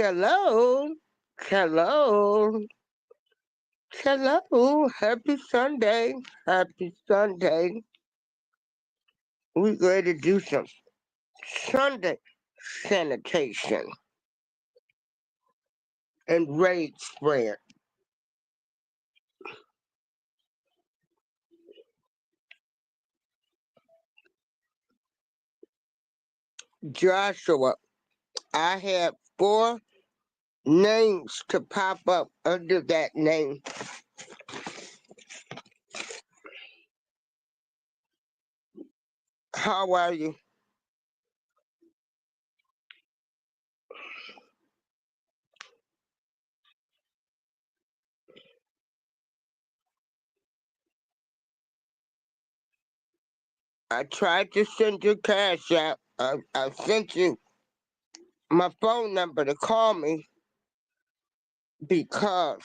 Hello, hello, hello. Happy Sunday, happy Sunday. We're going to do some Sunday sanitation and rage spread. Joshua, I have four names to pop up under that name. How are you? I tried to send you cash out. I sent you my phone number to call me because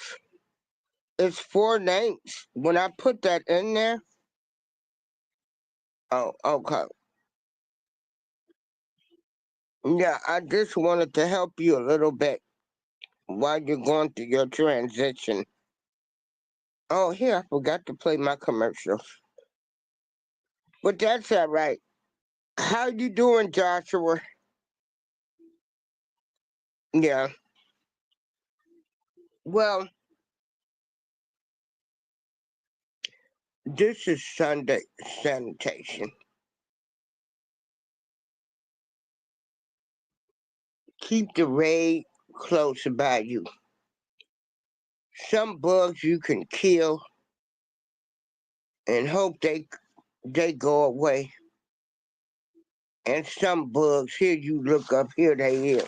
it's four names. When I put that in there, oh, okay. Yeah, I just wanted to help you a little bit while you're going through your transition. Oh, here, I forgot to play my commercials. But that's all right. How you doing, Joshua? Yeah. Well, this is Sunday sanitation. Keep the raid close by you. Some bugs you can kill and hope they go away. And some bugs, here you look up, here they is.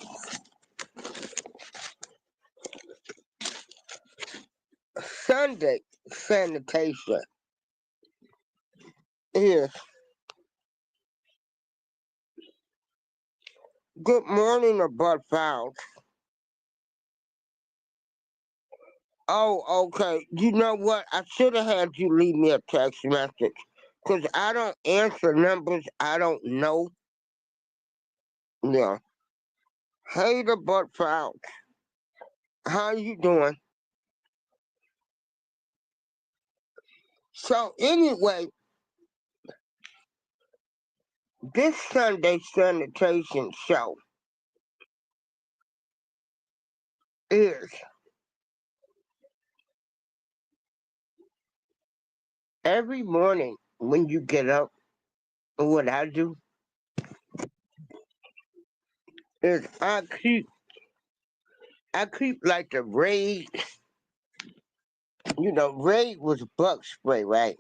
Sunday sanitation is good morning about fouls. Oh, okay. You know what? I should have had you leave me a text message. Because I don't answer numbers I don't know. Yeah. Hey, the butt fouls. How you doing? So, anyway, this Sunday sanitation show is every morning when you get up, what I do is I keep like the Raid, Raid was bug spray, right?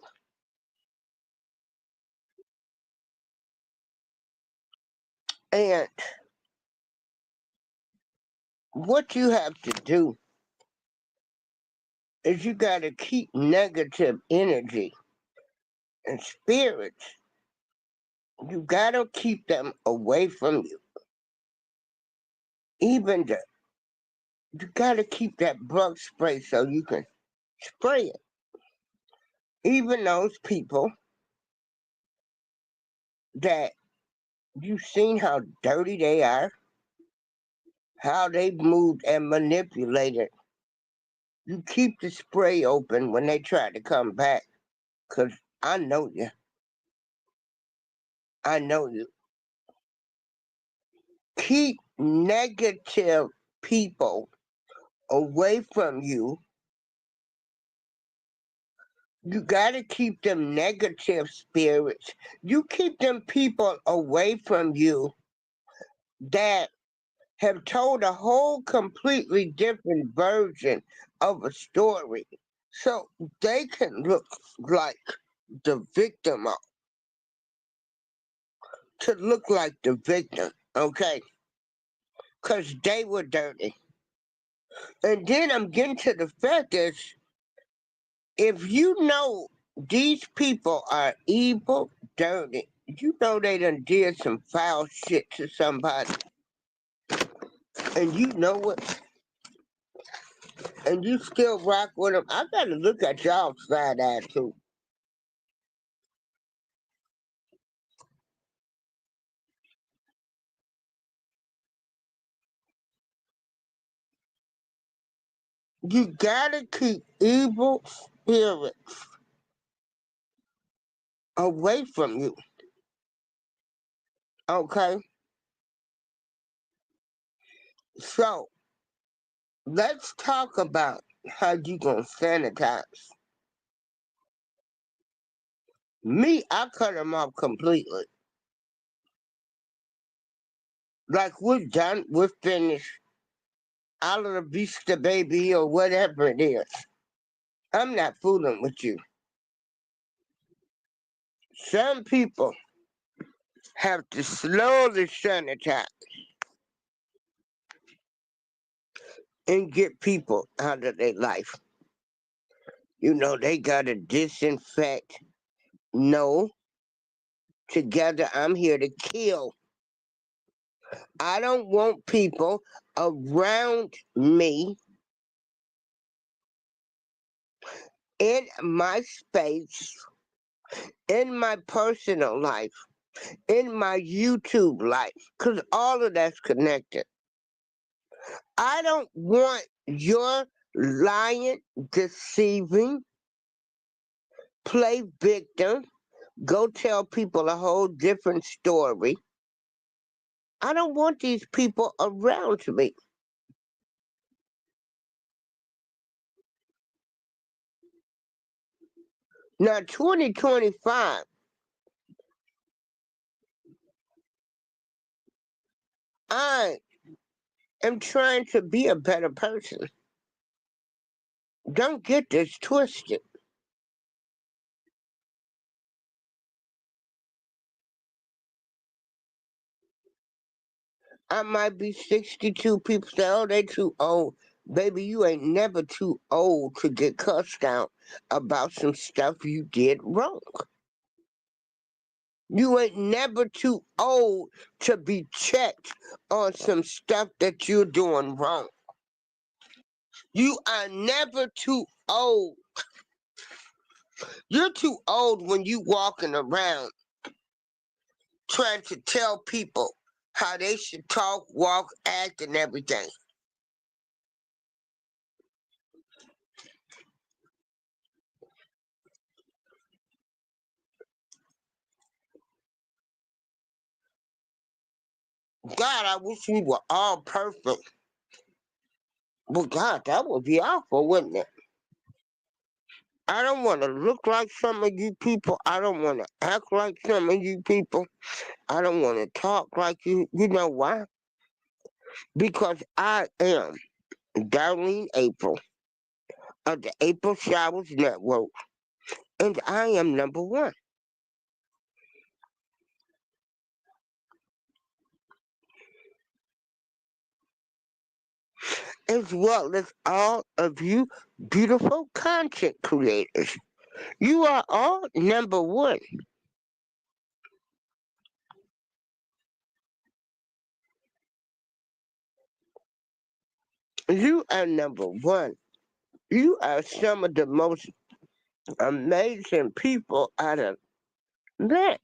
And what you have to do is you got to keep negative energy and spirits. You got to keep them away from you. You got to keep that bug spray so you can spray it. Even those people that you've seen how dirty they are, how they've moved and manipulated. You keep the spray open when they try to come back, 'cause I know you. I know you. Keep negative people away from you. You got to keep them negative spirits. You keep them people away from you that have told a whole completely different version of a story. So they can look like the victim, to look like the victim, okay? Because they were dirty. And then I'm getting to the fact is, if you know these people are evil, dirty, you know they done did some foul shit to somebody, and you know it, and you still rock with them, I gotta look at y'all side eye too. You gotta keep evil spirits away from you. Okay? So let's talk about how you gonna sanitize. Me, I cut them off completely. Like we're done, we're finished. Out of the vista, baby, or whatever it is. I'm not fooling with you. Some people have to slowly sanitize and get people out of their life. You know, they gotta disinfect. No, together I'm here to kill. I don't want people around me in my space, in my personal life, in my YouTube life, because all of that's connected. I don't want your lying, deceiving, play victim, go tell people a whole different story. I don't want these people around me. Now, 2025, I am trying to be a better person. Don't get this twisted. I might be 62. People say, oh, they too old. Baby, you ain't never too old to get cussed out about some stuff you did wrong. You ain't never too old to be checked on some stuff that you're doing wrong. You are never too old. You're too old when you walking around trying to tell people how they should talk, walk, act, and everything. God, I wish we were all perfect. But God, that would be awful, wouldn't it? I don't want to look like some of you people. I don't want to act like some of you people. I don't want to talk like you. You know why? Because I am Darlene April of the April Showers Network, and I am number one. As well as all of you beautiful content creators. You are all number one. You are number one. You are some of the most amazing people out of that.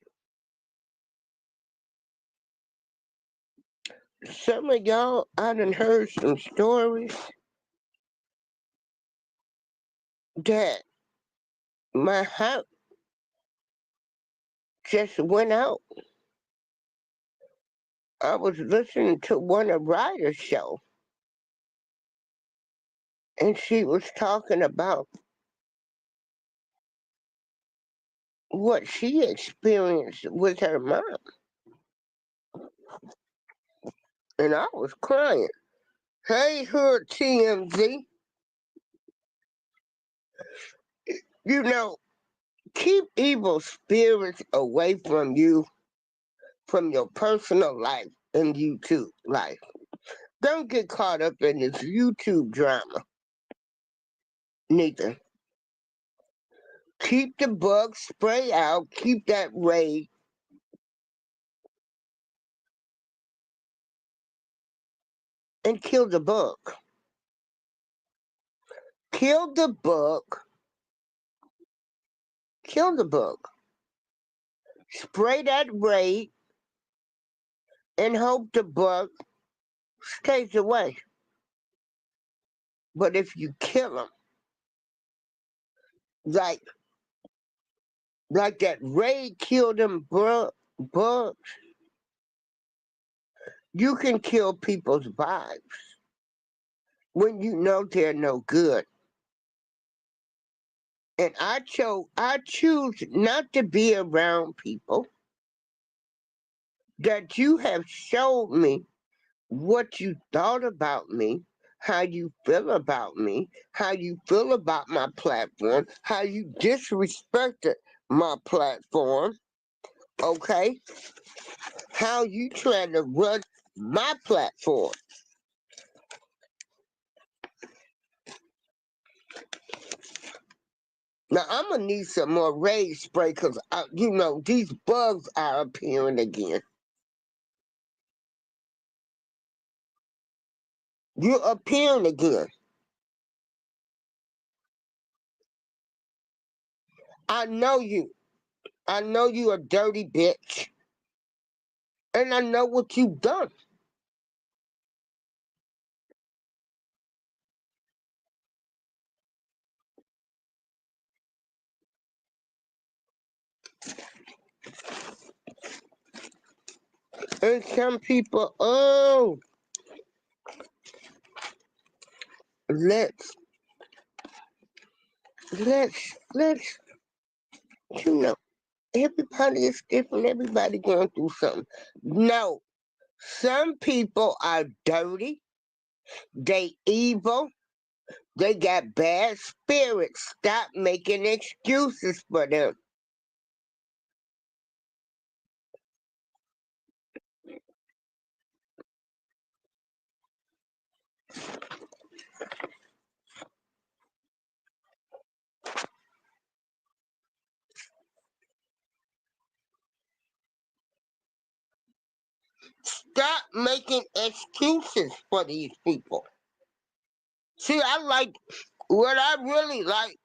Some of y'all, I done heard some stories that my house just went out. I was listening to one of Ryder's show, and she was talking about what she experienced with her mom, and I was crying. Hey, her TMZ, you know, keep evil spirits away from you, from your personal life and YouTube life. Don't get caught up in this YouTube drama, neither. Keep the bug spray out, keep that raid, and kill the bug. Kill the bug, kill the bug. Spray that raid and hope the bug stays away. But if you kill them, like that raid killed them bugs, you can kill people's vibes when you know they're no good. And I choose not to be around people that you have showed me what you thought about me, how you feel about me, how you feel about my platform, how you disrespected my platform, okay? How you trying to run my platform. Now I'm gonna need some more rage spray because these bugs are appearing again. You're appearing again. I know you. I know you a dirty bitch. And I know what you've done. And some people, oh, let's let's you know, everybody is different, everybody going through something. No. Some people are dirty, they evil, they got bad spirits. Stop making excuses for them. Stop making excuses for these people. See, I like what I really like.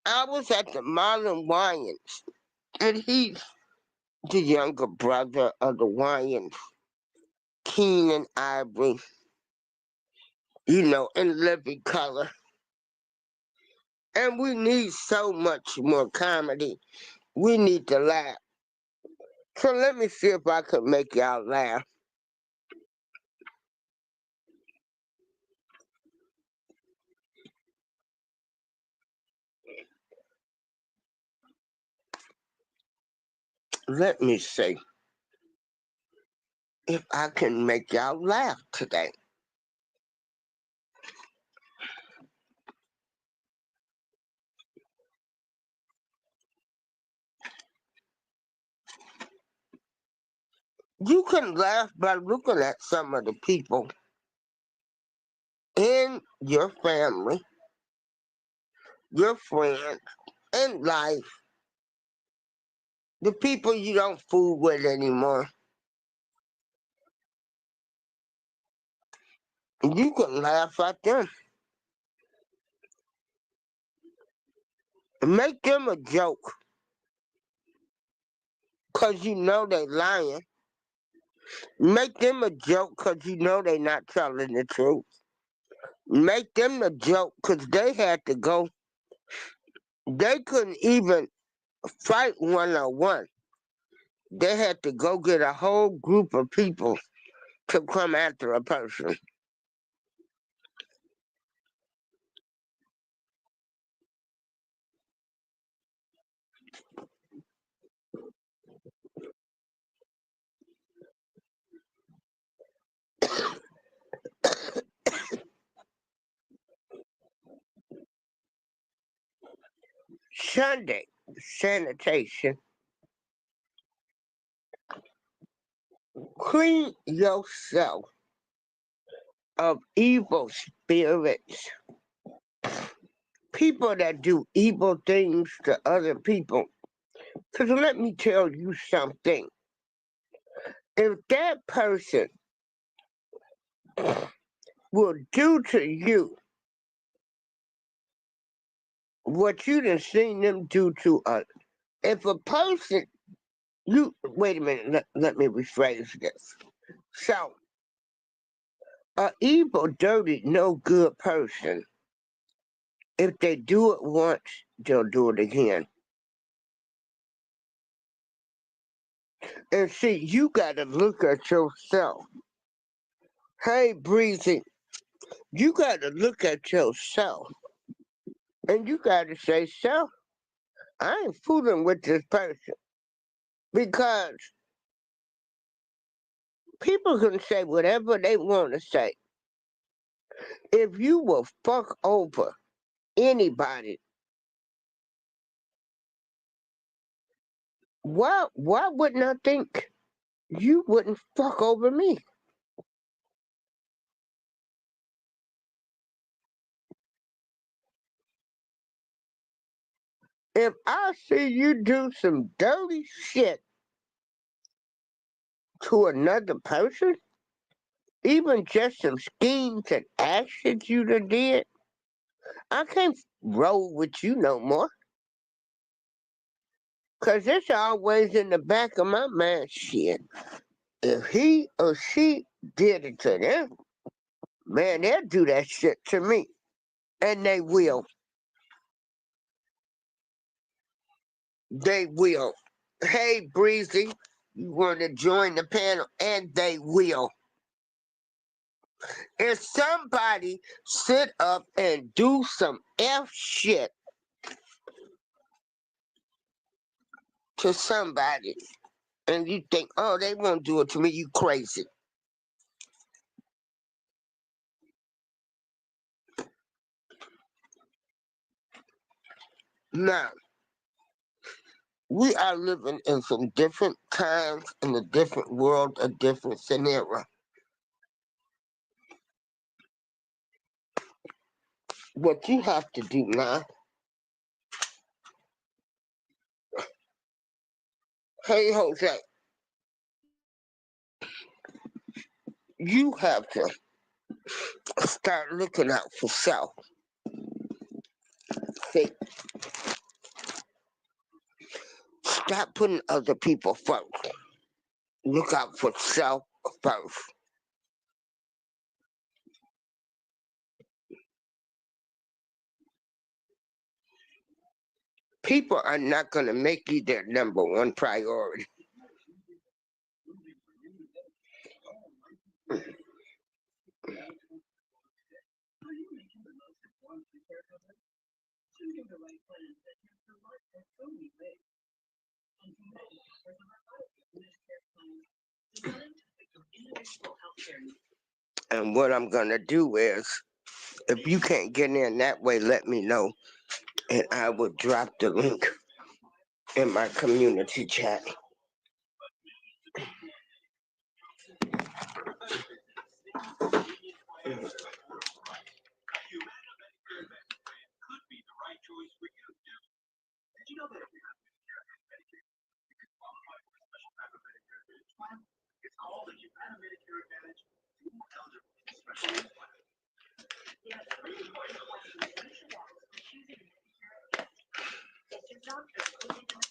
I was at the Marlon Wayans, and he's the younger brother of the Wayans, Keenan Ivory, in living color. And we need so much more comedy. We need to laugh. So let me see if I can make y'all laugh. Let me see if I can make y'all laugh today. You can laugh by looking at some of the people in your family, your friends, in life, the people you don't fool with anymore. You can laugh at them. Make them a joke, cause you know they lying. Make them a joke, cause you know they not telling the truth. Make them a joke, cause they had to go. They couldn't even fight 1-on-1. They had to go get a whole group of people to come after a person. Sunday, sanitation. Clean yourself of evil spirits. People that do evil things to other people. Because let me tell you something. If that person will do to you what you done seen them do to others, if a person, wait a minute, let me rephrase this. So, A evil, dirty, no good person, if they do it once, they'll do it again. And see, you gotta look at yourself. Hey, Breezy, you gotta look at yourself. And you gotta say, self, I ain't fooling with this person. Because people can say whatever they want to say. If you will fuck over anybody, why wouldn't I think you wouldn't fuck over me? If I see you do some dirty shit to another person, even just some schemes and actions you done did, I can't roll with you no more. Cause it's always in the back of my mind, shit. If he or she did it to them, man, they'll do that shit to me. And they will. They will. Hey, Breezy, you want to join the panel? And they will. If somebody sit up and do some F shit to somebody, and you think, oh, they won't do it to me, you crazy. Now, we are living in some different times, in a different world, a different scenario. What you have to do now, hey, Jose, you have to start looking out for self. See, stop putting other people first. Look out for self first. People are not going to make you their number one priority. And what I'm going to do is, if you can't get in that way, let me know. And I will drop the link in my community chat.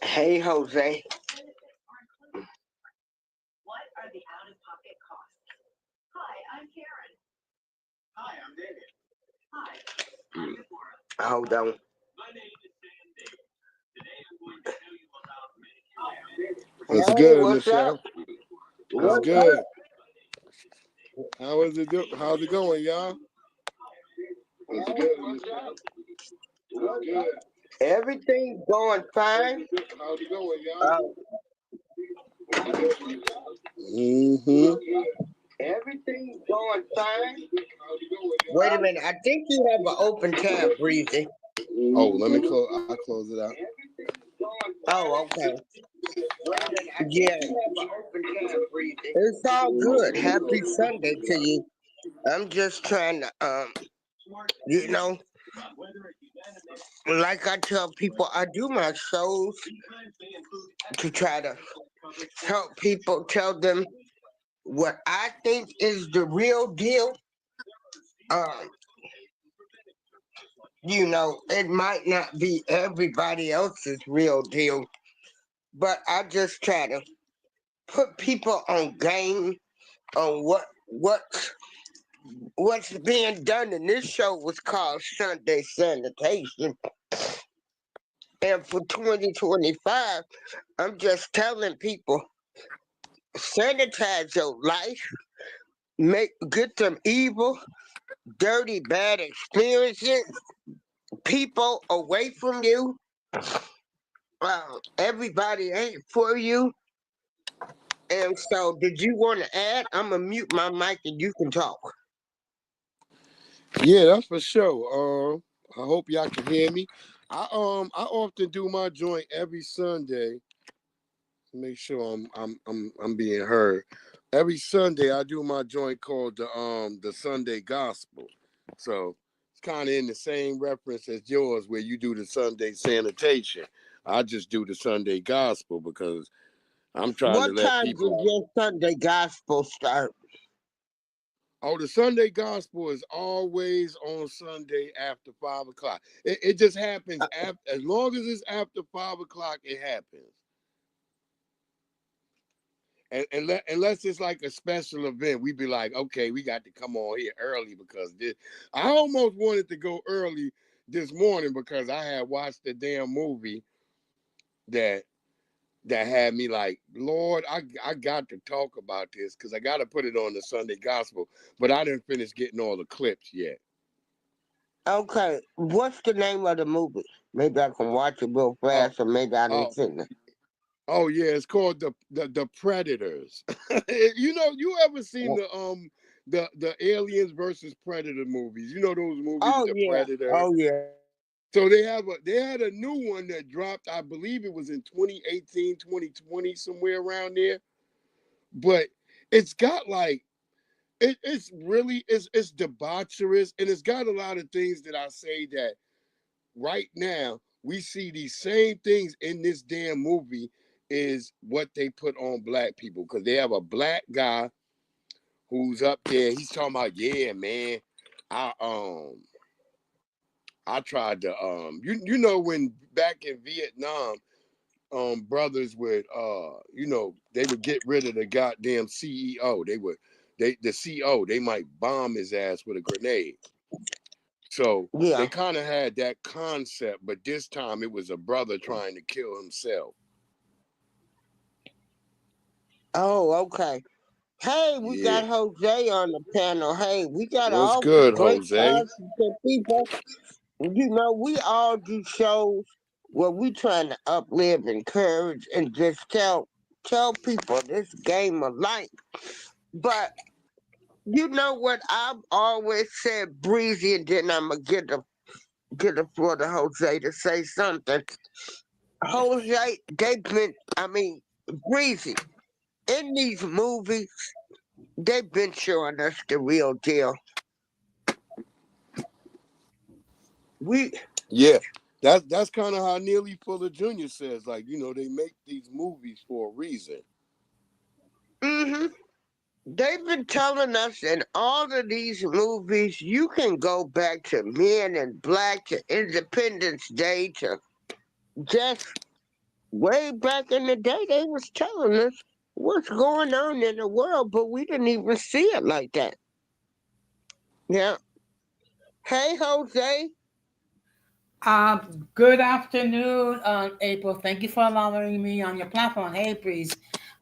Hey, Jose. What are the out-of-pocket costs? Hi, I'm Karen. Hi, I'm David. Hi, I'm Deborah. Hold on. My name is Sam David. Today I'm going to tell you about Medicare. What's Hey, good, what's up? Michelle? What's What's up? good? How is it? How's it going, y'all? What's good, Michelle? What's good? Everything's going fine. How's it going, y'all? Mm-hmm. Everything's going fine. Wait a minute. I think you have an open tab, Breezy. Oh, let me close. I'll close it out. Oh, okay. Yeah. It's all good. Happy Sunday to you. I'm just trying to, you know, like I tell people, I do my shows to try to help people, tell them what I think is the real deal. Um, you know, it might not be everybody else's real deal, but I just try to put people on game on what's what's being done in this show was called Sunday Sanitation. And for 2025, I'm just telling people, sanitize your life, get them evil, dirty, bad experiences, people away from you. Everybody ain't for you. And so, did you want to add? I'm gonna mute my mic and you can talk. Yeah, that's for sure. I hope y'all can hear me. I often do my joint every Sunday. Make sure I'm being heard. Every Sunday I do my joint called the Sunday Gospel. So it's kind of in the same reference as yours, where you do the Sunday Sanitation. I just do the Sunday Gospel because I'm trying to What let time does people. your Sunday gospel start? Oh, the Sunday Gospel is always on Sunday after 5 o'clock. It just happens after, as long as it's after 5 o'clock, it happens. And unless it's like a special event, we'd be like, okay, we got to come on here early because this. I almost wanted to go early this morning because I had watched the damn movie that had me like, Lord, I got to talk about this because I got to put it on the Sunday Gospel, but I didn't finish getting all the clips yet. Okay, what's the name of the movie? Maybe I can watch it real Oh, fast, or maybe I didn't oh, see it. oh yeah, it's called the Predators. You ever seen the Aliens versus Predator movies? You know those movies, Oh The yeah, Predator. oh yeah. So they had a new one that dropped, I believe it was in 2018, 2020, somewhere around there. But it's got like it's really it's debaucherous, and it's got a lot of things that I say that right now we see these same things in this damn movie is what they put on black people, because they have a black guy who's up there. He's talking about, yeah, man, I I tried to when back in Vietnam, brothers would they would get rid of the goddamn CEO. The CEO, they might bomb his ass with a grenade. So they Yeah. kind of had that concept, but this time it was a brother trying to kill himself. Oh, okay. Hey, we Yeah. got Jose on the panel. Hey, we got What's all good, great Jose? positive people. We all do shows where we trying to uplift, encourage, and just tell people this game of life. But you know what I've always said, Breezy, and then I'm gonna get the floor to Jose to say something. Jose, Breezy, in these movies, they've been showing us the real deal. We, Yeah. That's kind of how Neely Fuller Jr. says, like, they make these movies for a reason. hmm they've been telling us in all of these movies, you can go back to Men in Black, to Independence Day, to just way back in the day. They was telling us what's going on in the world, but we didn't even see it like that. Yeah. Hey, Jose. Good afternoon, April. Thank you for allowing me on your platform. Hey, please.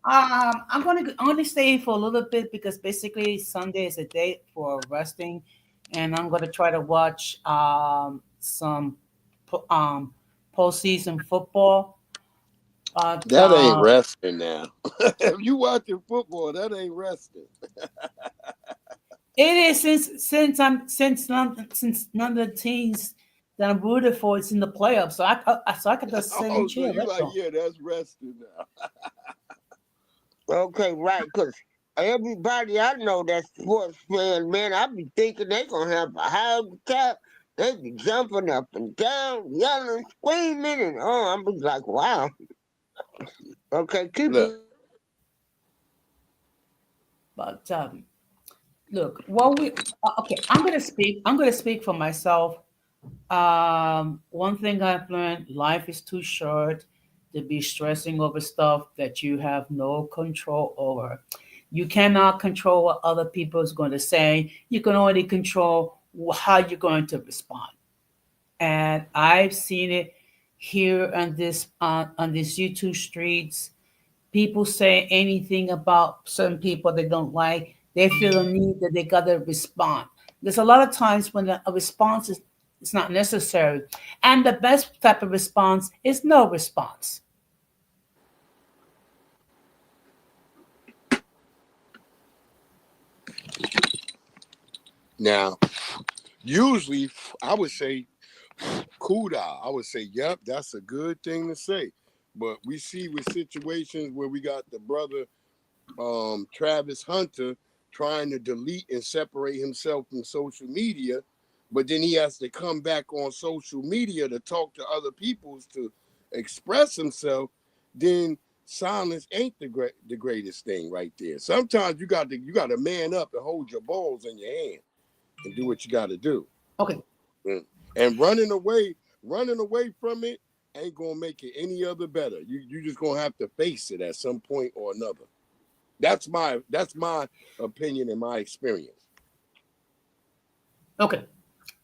I'm gonna stay for a little bit because basically Sunday is a day for resting, and I'm gonna try to watch some po- um postseason football. But That ain't resting now. If you watching football, that ain't resting. it is since none of the teams that I'm rooted for is in the playoffs, so I could just sit and Oh, so chill. you That's like, all. yeah, that's resting now. Okay, right, because everybody I know that's sports fan, man, I be thinking they going to have a heart attack. They be jumping up and down, yelling, screaming, and I'm be like, wow. Okay, keep Look, it. But look, okay, I'm gonna speak for myself. One thing I've learned: life is too short to be stressing over stuff that you have no control over. You cannot control what other people is going to say. You can only control how you're going to respond. And I've seen it here on these YouTube streets. People say anything about certain people they don't like. They feel a need that they gotta respond. There's a lot of times when a response is it's not necessary, and the best type of response is no response. Now, usually I would say kuda. I would say, yep, that's a good thing to say. But we see with situations where we got the brother Travis Hunter trying to delete and separate himself from social media, but then he has to come back on social media to talk to other people to express himself, then silence ain't the greatest thing right there. Sometimes you got to man up and hold your balls in your hand and do what you got to do. Okay, And running away from it ain't gonna make it any other better. You just gonna have to face it at some point or another. That's my opinion and my experience. okay.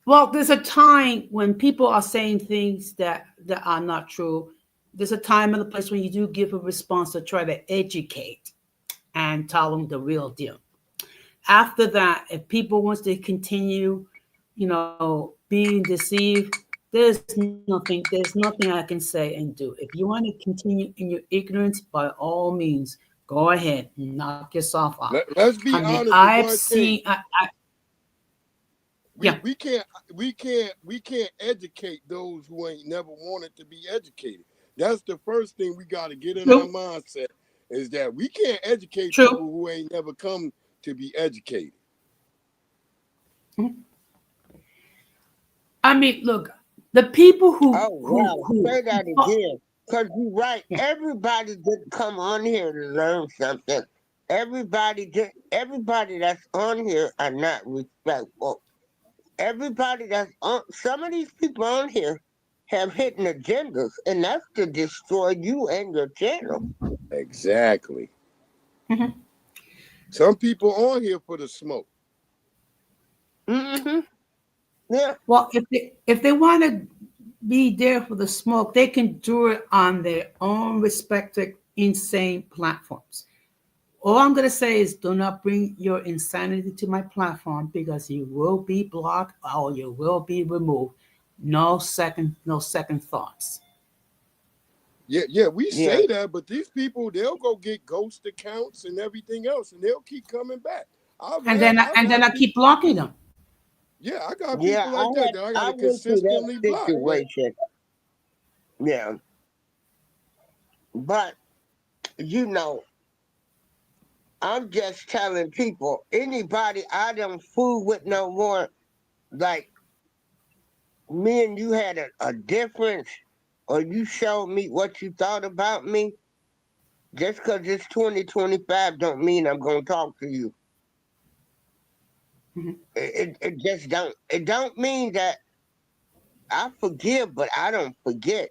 Well, there's a time when people are saying things that are not true. There's a time and a place when you do give a response to try to educate and tell them the real deal. After that, if people wants to continue, being deceived, there's nothing I can say and do. If you want to continue in your ignorance, by all means, go ahead and knock yourself out. Let's I be mean, honest with I've one seen, thing. yeah, We can't educate those who ain't never wanted to be educated. That's the first thing we got to get in our true, mindset, is that we can't educate true. people who ain't never come to be educated. Mhm. I mean, look, the people Oh wow, who say that oh, again. Cause you're right. yeah. Everybody didn't come on here to learn something. Everybody did. Everybody that's on here are not respectful. Everybody that's on. Some of these people on here have hidden agendas, and that's to destroy you and your channel. Exactly. Mhm. Some people on here for the smoke. Mm-hmm. Yeah. Well, if they want to be there for the smoke, they can do it on their own respective insane platforms. All I'm gonna say is do not bring your insanity to my platform because you will be blocked or you will be removed. No second thoughts. Yeah, we Yeah. say that, but these people, they'll go get ghost accounts and everything else, and they'll keep coming back. I've And had then I've and then had I keep people. blocking them. Yeah, I got Yeah. people like that that I got I to went through that consistently block. But situation. Yeah. But you know, I'm just telling people, anybody I don't fool with no more, like me and you had a difference, or you showed me what you thought about me, just because it's 2025 don't mean I'm going to talk to you. Mhm. It just don't. It don't mean that I forgive, but I don't forget.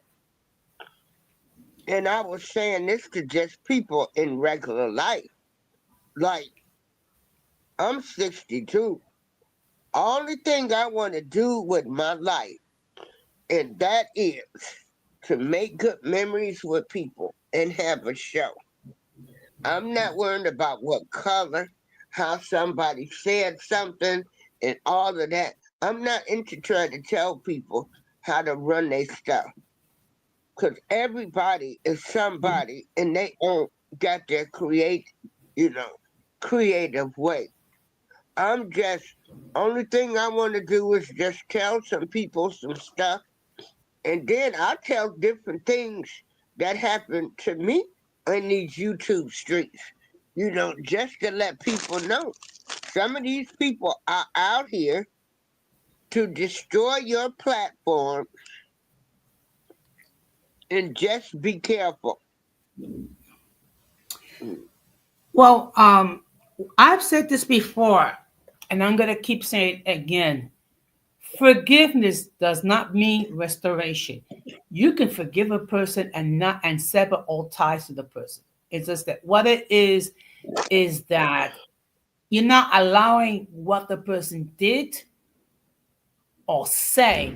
And I was saying this to just people in regular life. Like, I'm 62. Only thing I want to do with my life, and that is to make good memories with people and have a show. I'm not worried about what color, how somebody said something, and all of that. I'm not into trying to tell people how to run their stuff. Because everybody is Mhm. somebody and they own got their you know, creative way. I'm just only thing I want to do is just tell some people some stuff, and then I tell different things that happened to me in these YouTube streets. Just to let people know. Some of these people are out here to destroy your platform, and just be careful. Well, I've said this before, and I'm gonna keep saying it again. Forgiveness does not mean restoration. You can forgive a person and not and sever all ties to the person. It's just that what it is that you're not allowing what the person did or say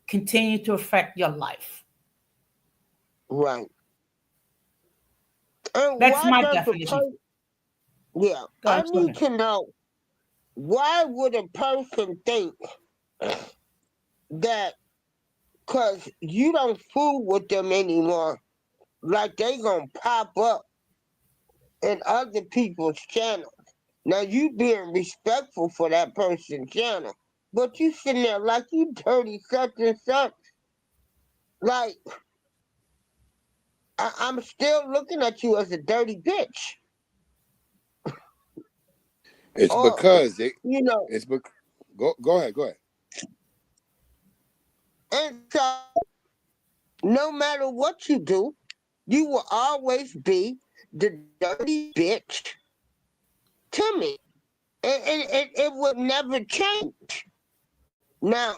continue to affect your life. Right. And That's why my does a definition. person? Yeah, I Go need ahead. to know why would a person think that because you don't fool with them anymore, like they gonna pop up in other people's channel. Now you being respectful for that person's channel, but you sitting there like you dirty such and such. Like I'm still looking at you as a dirty bitch, It's or because they. you know. It's bec- Go ahead. Go ahead. And so, no matter what you do, you will always be the dirty bitch to me, and it would never change. Now,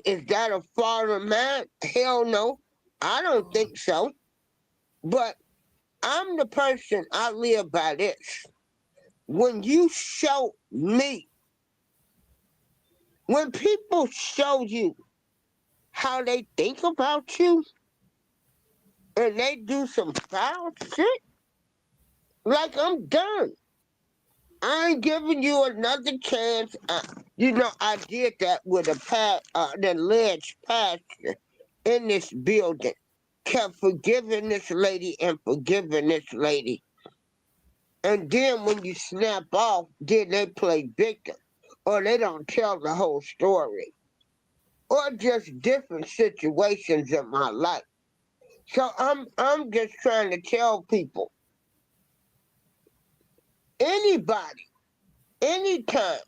is that a fault of mine? Hell no, I don't think so. But I'm the person I live by this. When you show me, when people show you how they think about you and they do some foul shit, like I'm done. I ain't giving you another chance. I did that with the alleged pastor in this building. Kept forgiving this lady and forgiving this lady. And then when you snap off, then they play victim. Or they don't tell the whole story. Or just different situations in my life. So I'm just trying to tell people, anybody, anytime,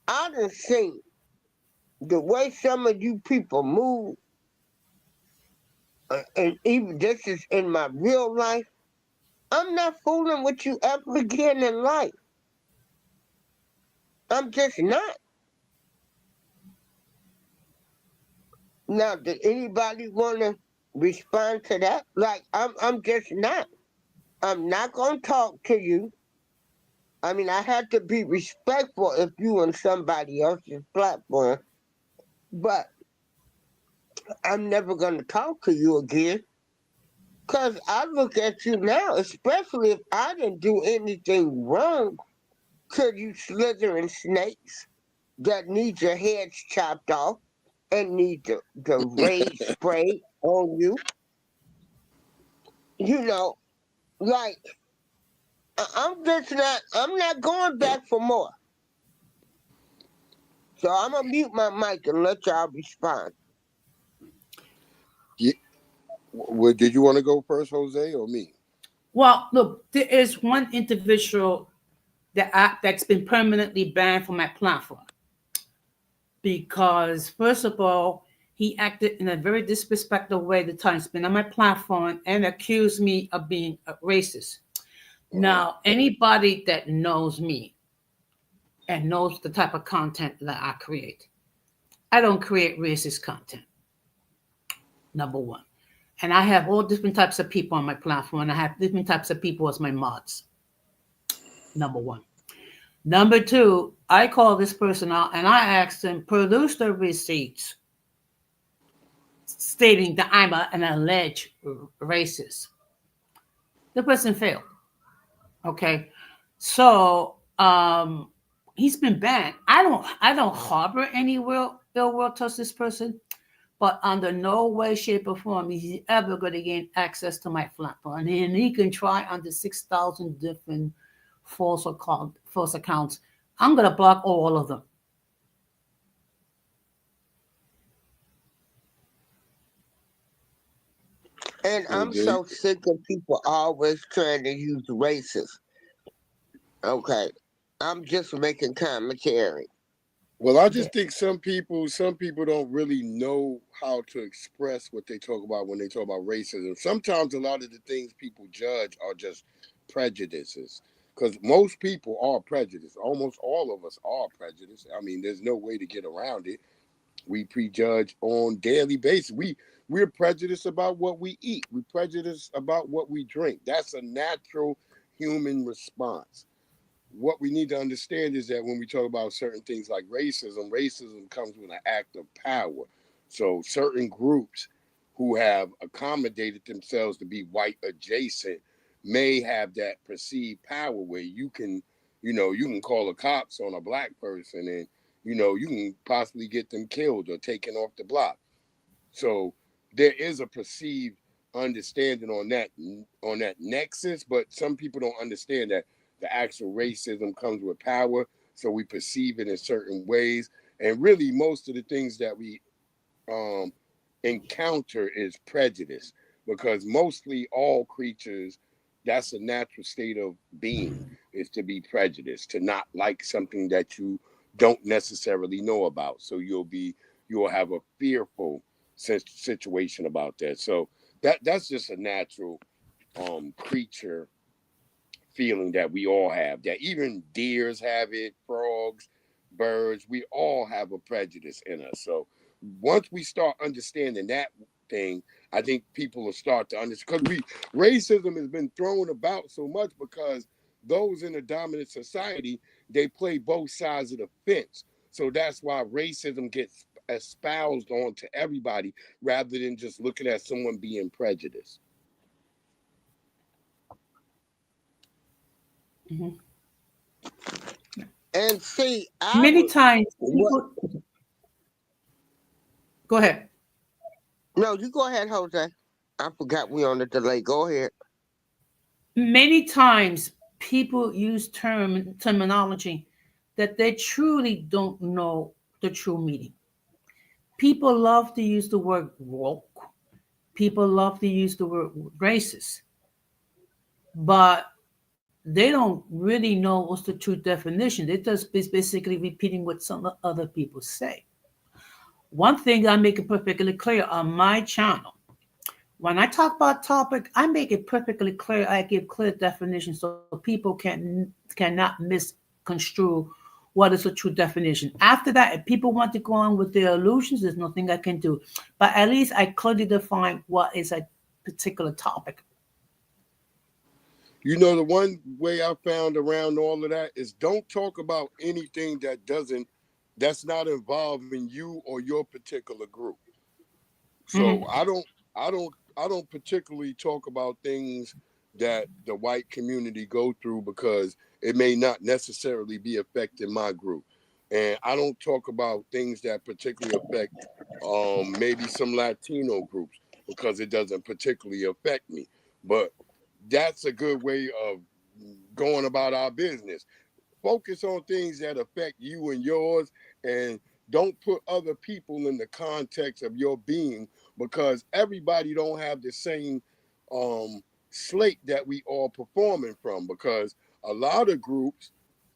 I done seen the way some of you people move, and even this is in my real life, I'm not fooling with you ever again in life. I'm just not. Now, did anybody want to respond to that? Like, I'm just not. I'm not gonna talk to you. I mean, I had to be respectful if you on somebody else's platform, but I'm never gonna talk to you again. Cause I look at you now, especially if I didn't do anything wrong to you slithering snakes that need your heads chopped off and need the rage spray on you. You know, like I'm not going back for more. So I'm gonna mute my mic and let y'all respond. Yeah. Did you want to go first, Jose, or me? Well, look, there is one individual that's been permanently banned from my platform because, first of all, he acted in a very disrespectful way the time spent on my platform and accused me of being a racist. Uh-huh. Now, anybody that knows me and knows the type of content that I create, I don't create racist content, number one. And I have all different types of people on my platform, and I have different types of people as my mods, number one. Number two, I call this person out and I asked them, produce the receipts stating that I'm an alleged racist. The person failed. Okay. So he's been banned. I don't harbor any ill will towards this person, but under no way, shape, or form is he ever going to gain access to my platform. And he can try under 6,000 different false accounts. I'm going to block all of them. And Well, I'm there, so sick of people always trying to use racist. Okay. I'm just making commentary. well, I Yeah. just think some people don't really know how to express what they talk about when they talk about racism. Sometimes a lot of the things people judge are just prejudices. Because most people are prejudiced. Almost all of us are prejudiced. I mean, there's no way to get around it. We prejudge on daily basis. We're prejudiced about what we eat. We're prejudiced about what we drink. That's a natural human response. What we need to understand is that when we talk about certain things like racism, racism comes with an act of power. So certain groups who have accommodated themselves to be white adjacent may have that perceived power where you can call the cops on a black person and you can possibly get them killed or taken off the block. So there is a perceived understanding on that nexus, but some people don't understand that the actual racism comes with power, so we perceive it in certain ways. And really, most of the things that we um, encounter is prejudice, because mostly all creatures, that's a natural state of being, is to be prejudiced, to not like something that you don't necessarily know about. So you'll have a fearful situation about that. So that's just a natural creature feeling that we all have, that even deers have it, frogs, birds, we all have a prejudice in us. So once we start understanding that thing, I think people will start to understand, because racism has been thrown about so much because those in a dominant society, they play both sides of the fence. So that's why racism gets espoused onto everybody rather than just looking at someone being prejudiced. Mhm. And see, I Many would times what? people go ahead. No, you go ahead, Jose. I forgot we on the delay. Go ahead. Many times people use terminology that they truly don't know the true meaning. People love to use the word woke. People love to use the word racist, but they don't really know what's the true definition. They just basically repeating what some other people say. One thing I make it perfectly clear on my channel: when I talk about topic, I make it perfectly clear. I give clear definitions so people cannot misconstrue what is a true definition. After that, if people want to go on with their illusions, there's nothing I can do. But at least I clearly define what is a particular topic. The one way I found around all of that is don't talk about anything that's not involving you or your particular group. So Hmm. I don't particularly talk about things that the white community go through because it may not necessarily be affecting my group. And I don't talk about things that particularly affect maybe some Latino groups because it doesn't particularly affect me. But that's a good way of going about our business. Focus on things that affect you and yours, and don't put other people in the context of your being, because everybody don't have the same slate that we all performing from. Because a lot of groups,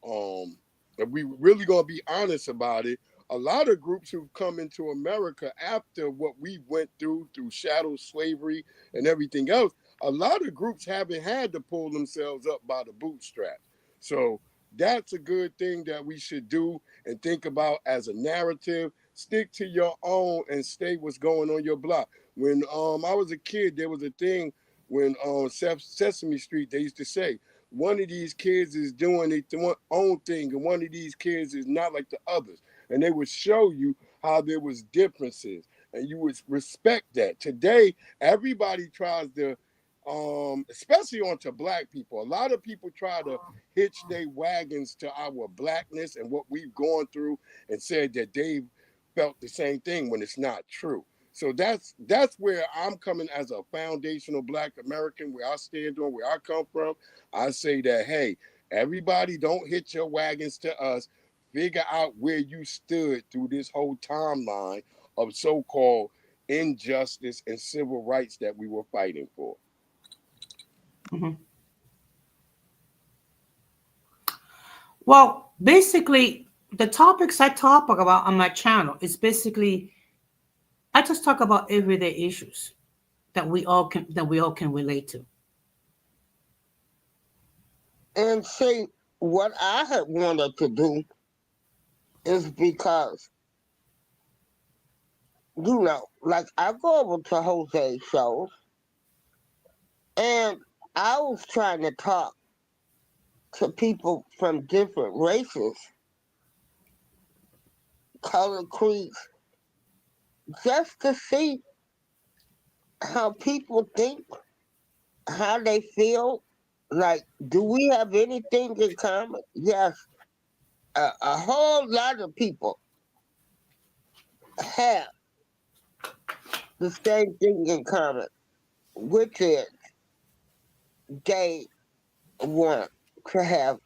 um if we really gonna be honest about it, a lot of groups who've come into America after what we went through shadow slavery and everything else, a lot of groups haven't had to pull themselves up by the bootstraps. So that's a good thing that we should do and think about as a narrative. Stick to your own and stay what's going on your block. When I was a kid, there was a thing when Sesame Street, they used to say, one of these kids is doing their own thing and one of these kids is not like the others. And they would show you how there was differences and you would respect that. Today, everybody tries to especially onto black people. A lot of people try to hitch their wagons to our blackness and what we've gone through and said that they've felt the same thing when it's not true. So that's where I'm coming as a foundational black American, where I stand on, where I come from. I say that, hey, everybody don't hit your wagons to us. Figure out where you stood through this whole timeline of so-called injustice and civil rights that we were fighting for. Hmm. Well, basically, the topics I talk about on my channel is basically I just talk about everyday issues that we all can relate to. And see, what I had wanted to do is because like I go over to Jose's shows and I was trying to talk to people from different races, color creeds, just to see how people think, how they feel. Like, do we have anything in common? Yes, a whole lot of people have the same thing in common, which is they want to have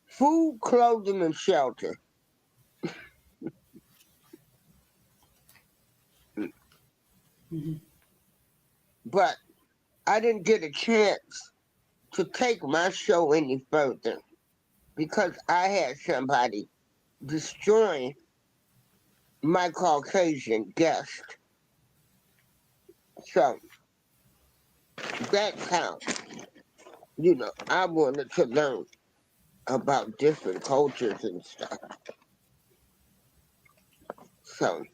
food, clothing, and shelter. Mhm. But I didn't get a chance to take my show any further because I had somebody destroying my Caucasian guest. So that's how, I wanted to learn about different cultures and stuff. So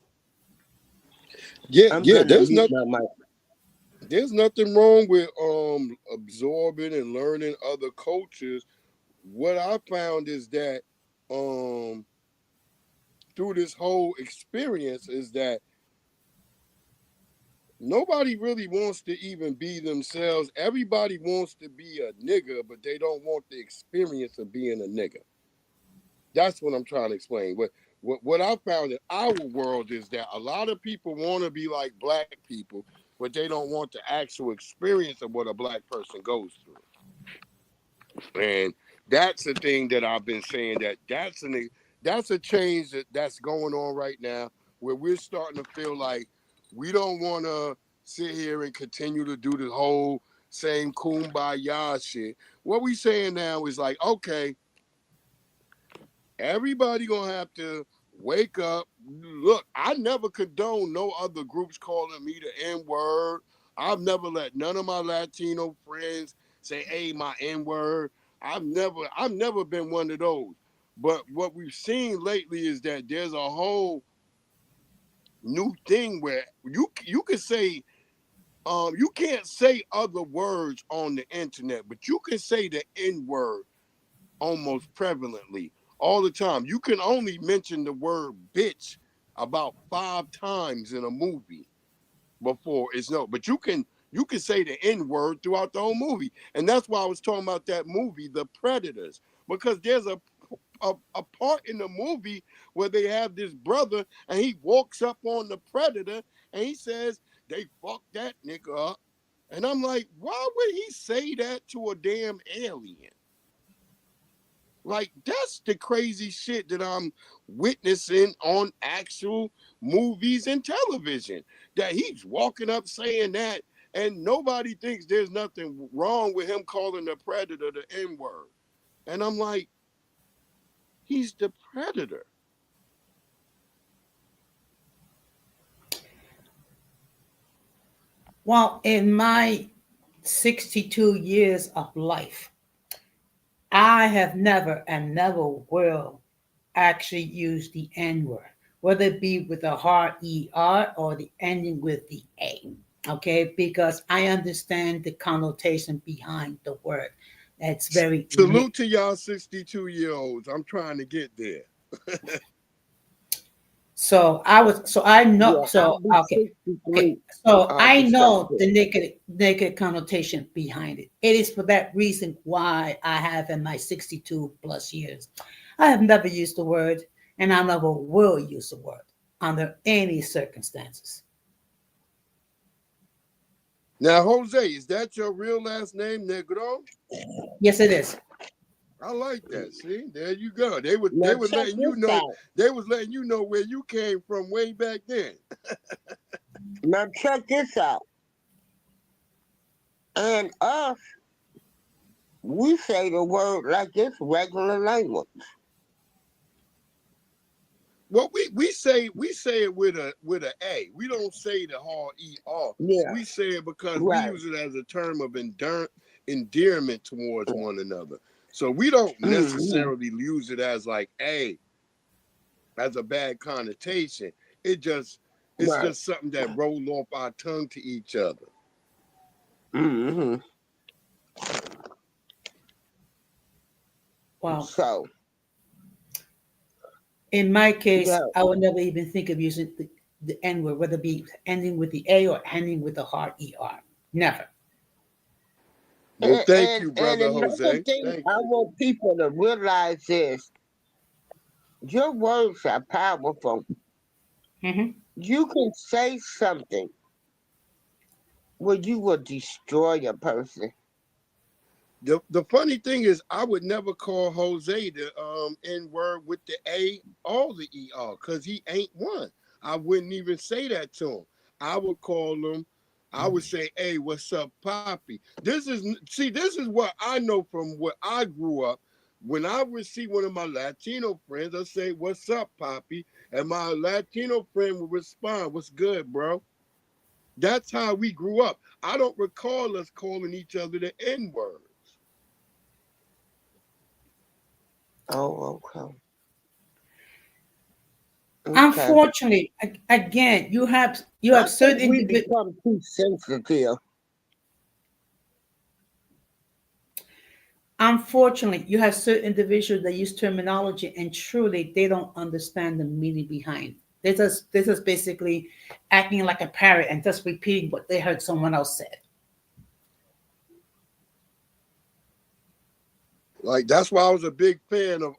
Yeah, I'm yeah. gonna mute my mic. There's nothing wrong with absorbing and learning other cultures. What I found is that um through this whole experience is that nobody really wants to even be themselves. Everybody wants to be a nigga, but they don't want the experience of being a nigga. That's what I'm trying to explain. What I found in our world is that a lot of people want to be like black people, but they don't want the actual experience of what a black person goes through. And that's the thing that I've been saying, that's a change that's going on right now, where we're starting to feel like we don't want to sit here and continue to do the whole same kumbaya shit. What we saying now is like, okay, everybody gonna have to wake up. Look, I never condone no other groups calling me the N word. I've never let none of my Latino friends say, "Hey, my N word." I've never been one of those. But what we've seen lately is that there's a whole new thing where you can say you can't say other words on the internet, but you can say the N word almost prevalently all the time. You can only mention the word bitch about 5 times in a movie before it's no, but you can say the N word throughout the whole movie. And that's why I was talking about that movie, The Predators, because there's a part in the movie where they have this brother and he walks up on the predator and he says, they fucked that nigga up. And I'm like, why would he say that to a damn alien? Like, that's the crazy shit that I'm witnessing on actual movies and television. That he's walking up saying that, and nobody thinks there's nothing wrong with him calling the predator the N word. And I'm like, he's the predator. Well, in my 62 years of life, I have never and never will actually use the N word, whether it be with a hard ER or the ending with the A. Okay, because I understand the connotation behind the word. That's very Salute to y'all 62-year-olds. I'm trying to get there. so I know Yeah, so I'll be okay. Okay, 63 so I know December. the naked connotation behind it. It is for that reason why I have in my 62 plus years, I have never used the word, and I never will use the word under any circumstances. Now, Jose, is that your real last name, Negro? Yes, it is. I like that. See, there you go. They was Now they was check letting you this know. out. They was letting you know where you came from way back then. Now check this out. And us, we say the word like it's regular language. Well, we say it with a A. We don't say the hard ER. Yeah, We say it because we right. use it as a term of endearment towards one another. So we don't Hmm. necessarily use it as like A as a bad connotation. It just It's Right. just something that rolled off our tongue to each other. Mm-hmm. Well, So, in my yeah. case, I would never even think of using the N word, whether it be ending with the A or ending with the hard ER. Never. Well, thank And you, and brother another Jose. thing Thank I you. want people to realize is your words are powerful. Hmm. You can say something where you will destroy a person. The funny thing is, I would never call Jose the N word with the A or the ER because he ain't one. I wouldn't even say that to him. I would call him. I would say, "Hey, what's up, Poppy?" This is what I know from what I grew up. When I would see one of my Latino friends, I say, "What's up, Poppy?" And my Latino friend would respond, "What's good, bro?" That's how we grew up. I don't recall us calling each other the N word. Oh, okay. Okay. Unfortunately, again, you have I certain think we individuals. become too sensitive. Unfortunately, you have certain individuals that use terminology and truly they don't understand the meaning behind. They're just basically acting like a parrot and just repeating what they heard someone else said. Like that's why I was a big fan of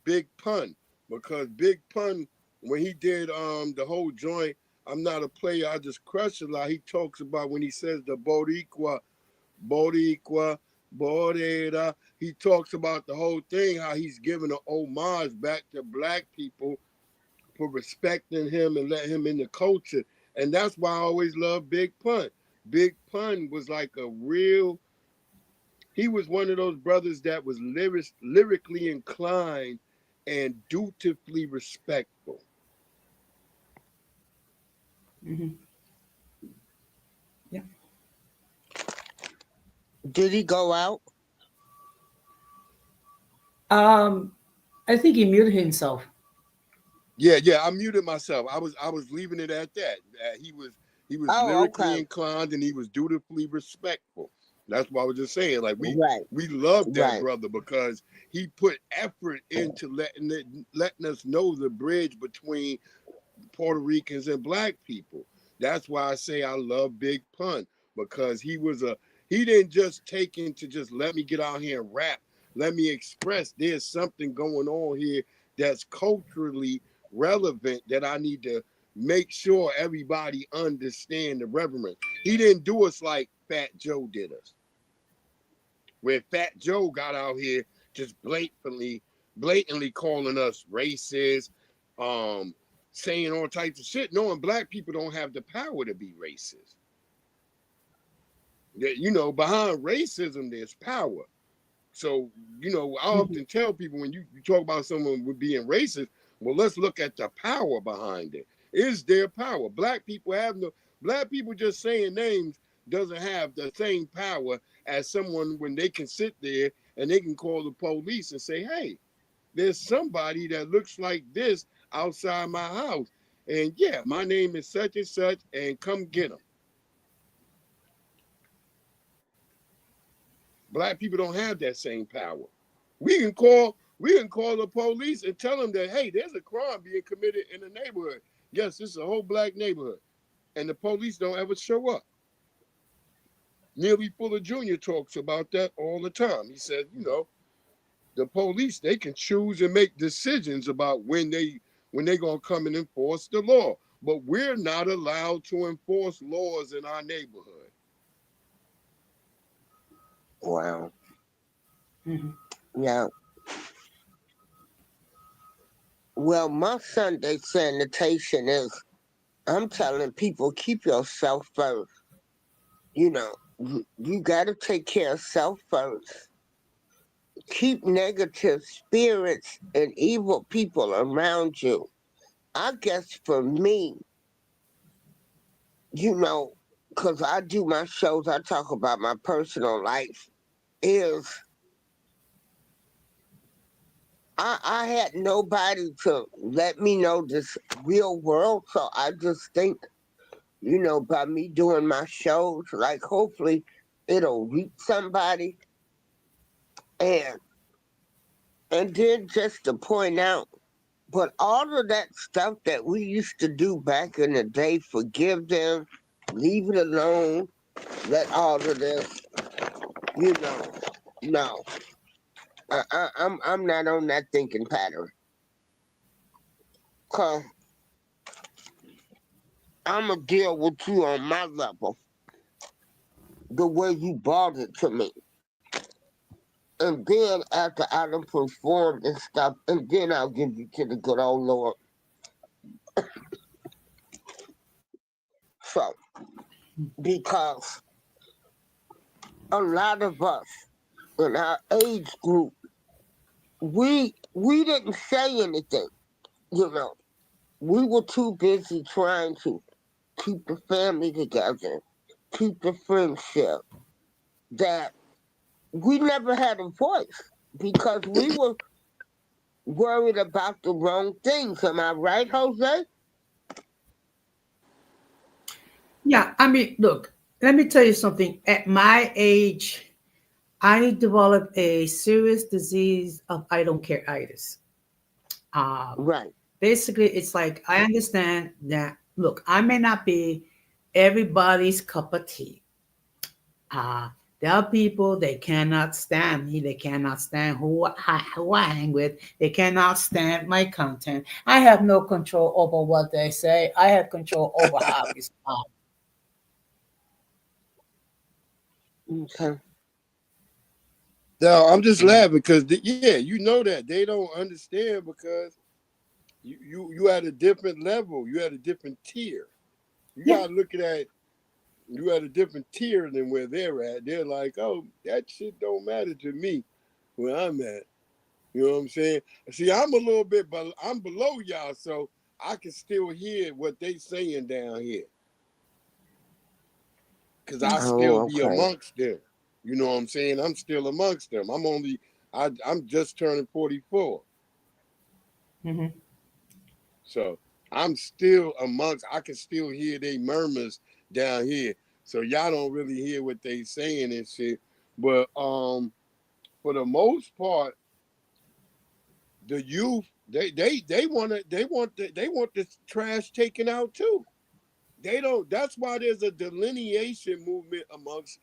Big Pun because Big Pun when he did the whole joint, I'm not a player, I just crush a lot. He talks about when he says the Boricua, Boricua, Borera. He talks about the whole thing, how he's giving an homage back to black people for respecting him and letting him in the culture. And that's why I always love Big Pun. Big Pun was like a real he was one of those brothers that was lyrically inclined and dutifully respectful. Hmm. Yeah. Did he go out? Um, I think he muted himself. Yeah, I muted myself. I was leaving it at that. He was Oh, lyrically okay. inclined and he was dutifully respectful. That's what I was just saying. Like Right, we loved that right. brother because he put effort into letting us know the bridge between Puerto Ricans and black people. That's why I say I love Big Pun because he didn't just take into just let me get out here and rap. Let me express there's something going on here that's culturally relevant that I need to make sure everybody understand the reverence. He didn't do us like Fat Joe did us, where Fat Joe got out here just blatantly calling us racist, um, saying all types of shit, knowing black people don't have the power to be racist. That behind racism there's power. So, I Mhm. often tell people when you talk about someone with being racist, well, let's look at the power behind it. Is there power? Black people just saying names doesn't have the same power as someone when they can sit there and they can call the police and say, hey, there's somebody that looks like this outside my house. And yeah, my name is such and such, and come get them. Black people don't have that same power. We can call the police and tell them that hey, there's a crime being committed in the neighborhood. Yes, this is a whole black neighborhood, and the police don't ever show up. Neely Fuller Jr. talks about that all the time. He says, the police they can choose and make decisions about when they gonna come and enforce the law, but we're not allowed to enforce laws in our neighborhood. Wow. Mhm. Yeah. Well, my Sunday sanitation is I'm telling people keep yourself first. You got to take care of self first. Keep negative spirits and evil people around you. I guess for me, you know, because I do my shows, I talk about my personal life, is I had nobody to let me know this real world, so I just think, by me doing my shows, like hopefully it'll reach somebody, and then just to point out, but all of that stuff that we used to do back in the day, forgive them, leave it alone, let all of this, you know, no, I'm not on that thinking pattern. Cause I'ma deal with you on my level, the way you brought it to me. And then after I done performed and stuff, and then I'll give you to the good old Lord. So, because a lot of us in our age group, we didn't say anything, you know. We were too busy trying to keep the family together, keep the friendship, that we never had a voice because we were worried about the wrong things. Am I right, Jose? Yeah, I mean, look, let me tell you something. At my age, I developed a serious disease of I don't care itis. Um, Right. Basically, it's like I understand that. Look, I may not be everybody's cup of tea. Uh, there are people they cannot stand me. They cannot stand who I hang with. They cannot stand my content. I have no control over what they say. I have control over how I respond. Okay. No, I'm just Mm. laughing because yeah, you know that they don't understand because you at a different level, you at a different tier. You Yeah. gotta look at that. You at a different tier than where they're at. They're like, oh, that shit don't matter to me where I'm at. You know what I'm saying? See, I'm a little bit, but I'm below y'all, so I can still hear what they saying down here because I still Oh, be okay. amongst them. You know what I'm saying? I'm still amongst them. I'm just turning 44. Hmm. So I'm still amongst, I can still hear they murmurs down here. So y'all don't really hear what they saying and shit. But for the most part, the youth, they want the trash taken out too. They don't. That's why there's a delineation movement amongst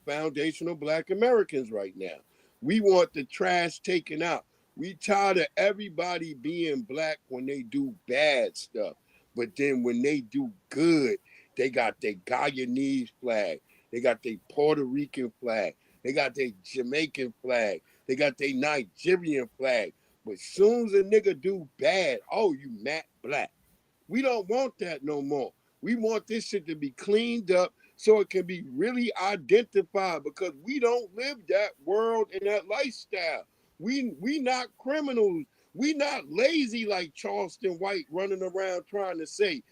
foundational Black Americans right now. We want the trash taken out. We tired of everybody being black when they do bad stuff, but then when they do good, they got their Guyanese flag, they got their Puerto Rican flag, they got their Jamaican flag, they got their Nigerian flag. But soon as a nigga do bad, oh, you Matt Black. We don't want that no more. We want this shit to be cleaned up so it can be really identified because we don't live that world and that lifestyle. We not criminals. We not lazy like Charleston White running around trying to say.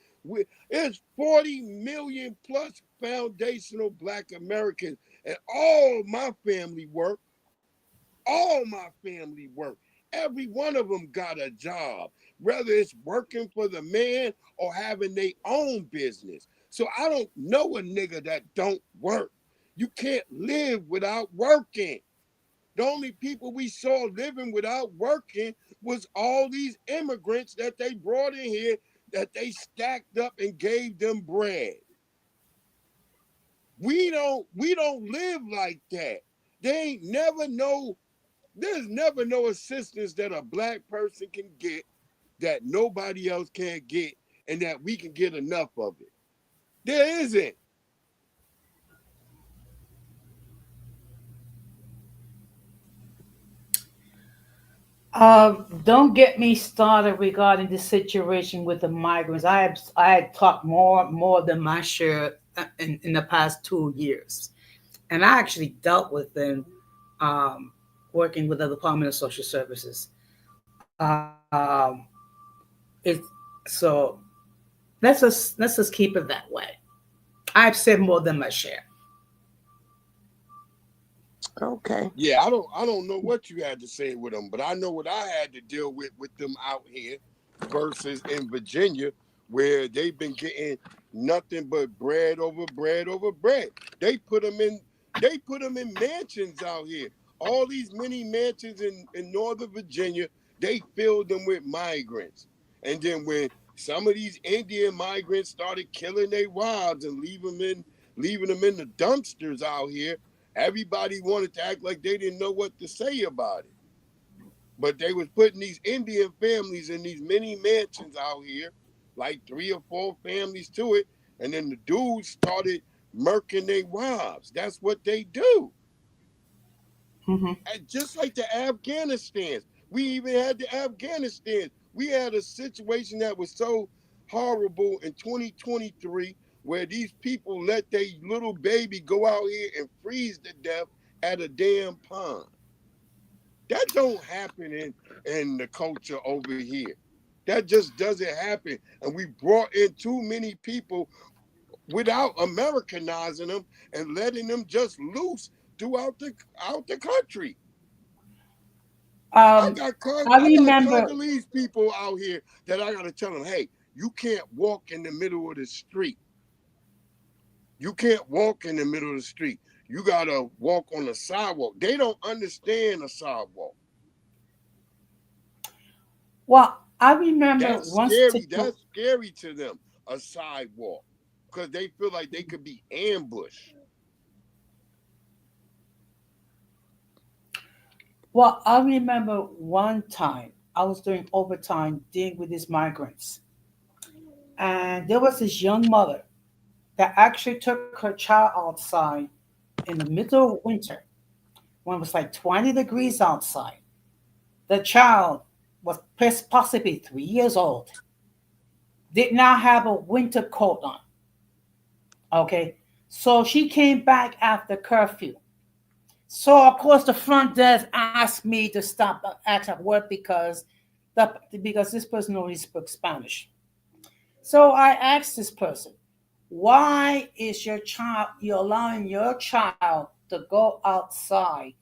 It's 40 million plus foundational Black Americans, and all my family work all my family work. Every one of them got a job, whether it's working for the man or having their own business. So I don't know a nigga that don't work. You can't live without working. The only people we saw living without working was all these immigrants that they brought in here that they stacked up and gave them bread. We don't live like that. They ain't never no There's never no assistance that a black person can get that nobody else can't get and that we can get enough of it. There isn't. Don't get me started regarding the situation with the migrants. I had talked more than my share in the past 2 years, and I actually dealt with them, um, working with the Department of Social Services. Um, it so let's just keep it that way. I've said more than my share. Okay. Yeah, I don't know what you had to say with them, but I know what I had to deal with them out here versus in Virginia, where they've been getting nothing but bread over bread over bread. They put them in they put them in mansions out here. All these mini mansions in Northern Virginia, they filled them with migrants. And then when some of these Indian migrants started killing their wives and leaving them in the dumpsters out here, everybody wanted to act like they didn't know what to say about it. But they was putting these Indian families in these mini mansions out here, like 3 or 4 families to it, and then the dudes started murking their wives. That's what they do. Hmm. And just like the Afghanistans. We even had the Afghanistan. We had a situation that was so horrible in 2023 where these people let their little baby go out here and freeze to death at a damn pond. That don't happen in the culture over here. That just doesn't happen. And we brought in too many people without Americanizing them and letting them just loose throughout the country. I Um, got I I got remember. Congolese people out here that I gotta tell them, hey, you can't walk in the middle of the street. You can't walk in the middle of the street. You gotta walk on the sidewalk. They don't understand a sidewalk. Well, I remember That's one scary. situation. That's scary to them, a sidewalk. Because they feel like they could be ambushed. Well, I remember one time I was doing overtime dealing with these migrants, and there was this young mother that actually took her child outside in the middle of winter when it was like 20 degrees outside. The child was possibly 3 years old, did not have a winter coat on. Okay, so she came back after curfew. So of course the front desk asked me to stop at work the because this person only spoke Spanish. So I asked this person, why is your child you're allowing your child to go outside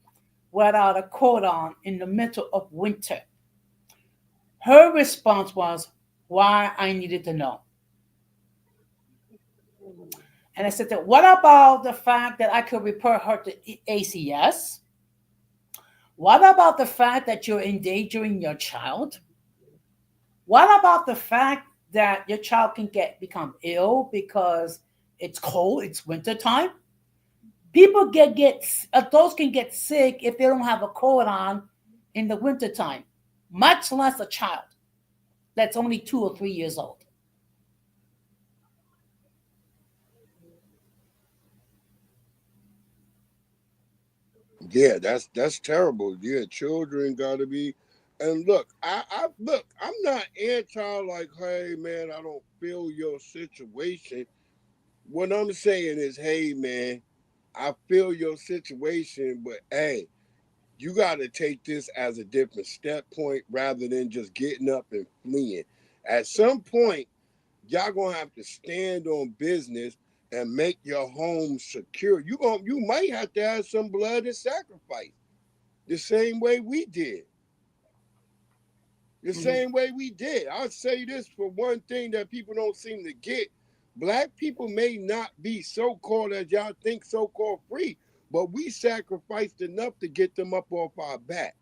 without a coat on in the middle of winter? Her response was, why I needed to know. And I said, what about the fact that I could report her to ACS? What about the fact that you're endangering your child? What about the fact that your child can become ill because it's cold, it's winter time? People get adults can get sick if they don't have a coat on in the winter time, much less a child that's only 2 or 3 years old. Yeah, that's terrible. Yeah, children gotta be. And look, I'm not anti like, hey man, I don't feel your situation. What I'm saying is, hey man, I feel your situation, but hey, you gotta take this as a different step point rather than just getting up and fleeing. At some point, y'all gonna have to stand on business and make your home secure. You might have to have some blood and sacrifice the same way we did. The Mhm. same way we did. I'll say this for one thing that people don't seem to get. Black people may not be so called as y'all think so called free, but we sacrificed enough to get them up off our back.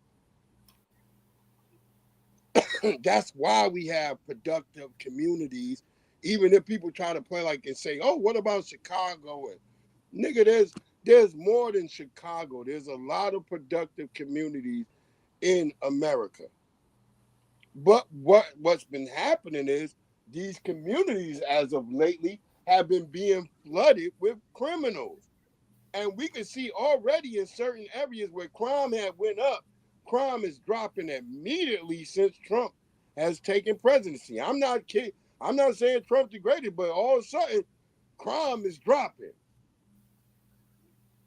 That's why we have productive communities. Even if people try to play like and say, "Oh, what about Chicago?" And nigga, there's more than Chicago. There's a lot of productive communities in America. But what's been happening is these communities, as of lately, have been being flooded with criminals, and we can see already in certain areas where crime had went up, crime is dropping immediately since Trump has taken presidency. I'm not kidding. I'm not saying Trump degraded, but all of a sudden, crime is dropping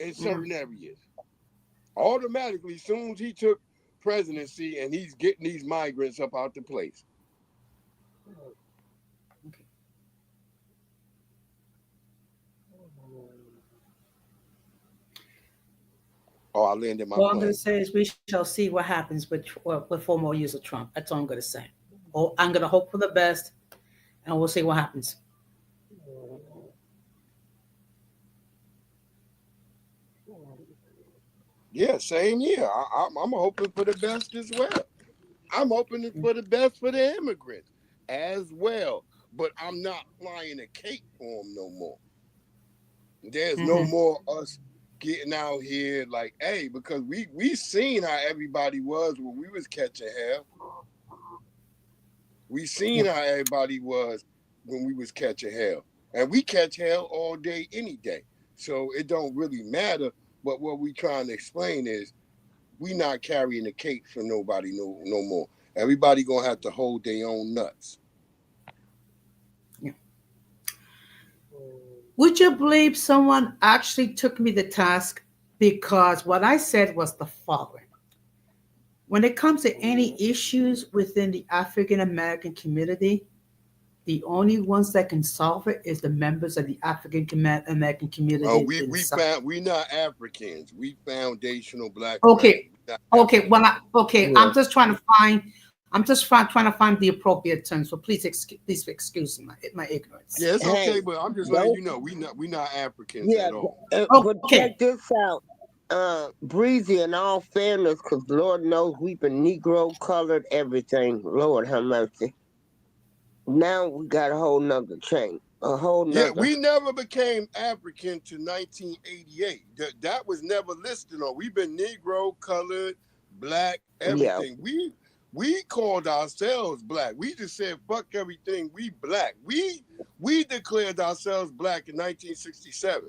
in Mhm. certain areas automatically. Soon as he took presidency, and he's getting these migrants up out the place. Oh, I landed my All I'm going to plane. say is we shall see what happens with 4 more years of Trump. That's all I'm going to say. Oh, I'm going to hope for the best, and we'll see what happens. Yeah, same here. I'm hoping for the best as well. I'm hoping for the best for the immigrants as well. But I'm not flying a cape for them no more. There's no Mm-hmm. more us getting out here like, hey, because we seen how everybody was when we was catching hell. We Yeah. seen how everybody was when we was catching hell. And we catch hell all day, any day. So it don't really matter. But what we trying to explain is we not carrying the cake for nobody no more. Everybody gonna have to hold their own nuts. Yeah. Would you believe someone actually took me to task because what I said was the following? When it comes to any issues within the African American community, the only ones that can solve it is the members of the African American Oh, community we themselves. found we not Africans. We foundational Black Okay, Americans. We not okay. Africans. Okay. Yeah. I'm just trying to find the appropriate term. So please excuse my ignorance. Yeah, it's okay, Hey, but I'm just letting don't. you know we not Africans Yeah, at all. but Okay. check this out. Breezy, in all fairness, because Lord knows we've been Negro colored everything. Lord have mercy. Now we got a whole nother chain. A whole Yeah, nother. we never became African to 1988. That was never listed on. We've been Negro, colored, Black, Yeah, everything. We called ourselves Black. We just said fuck everything. We Black. We declared ourselves Black in 1967.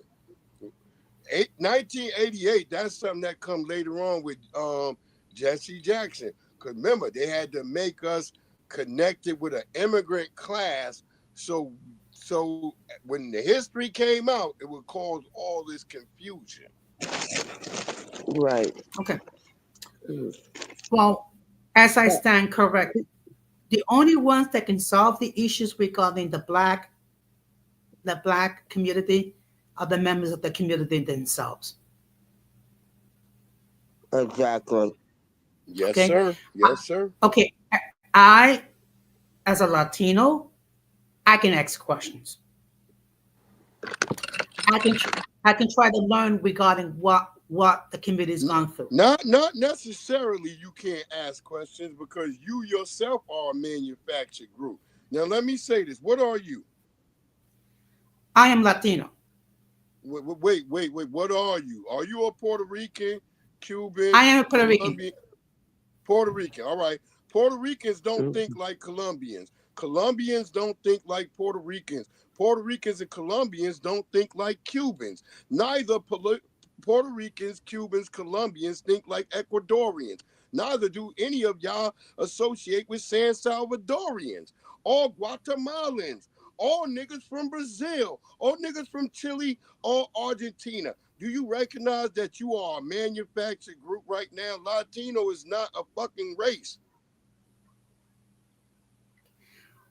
1988. That's something that come later on with Jesse Jackson. Because remember, they had to make us connected with an immigrant class. So when the history came out, it would cause all this confusion. right. Okay. Mm. Well, as I But stand corrected, the only ones that can solve the issues regarding the black community are the members of the community themselves. exactly. Yes, Okay. sir. Uh, Yes, sir. okay. I, as a Latino, I can ask questions. I can tr- I can try to learn regarding what the community's gone through. Not necessarily you can't ask questions because you yourself are a manufactured group. Now let me say this. What are you? I am Latino. Wait. What are you? Are you a Puerto Rican, Cuban, I am a Puerto Rican. Colombian? Puerto Rican. All right. Puerto Ricans don't Mm. think like Colombians. Colombians don't think like Puerto Ricans. Puerto Ricans and Colombians don't think like Cubans. Neither Puerto Ricans, Cubans, Colombians think like Ecuadorians. Neither do any of y'all associate with San Salvadorians or Guatemalans. All niggas from Brazil, all niggas from Chile or Argentina. Do you recognize that you are a manufactured group right now? Latino is not a fucking race.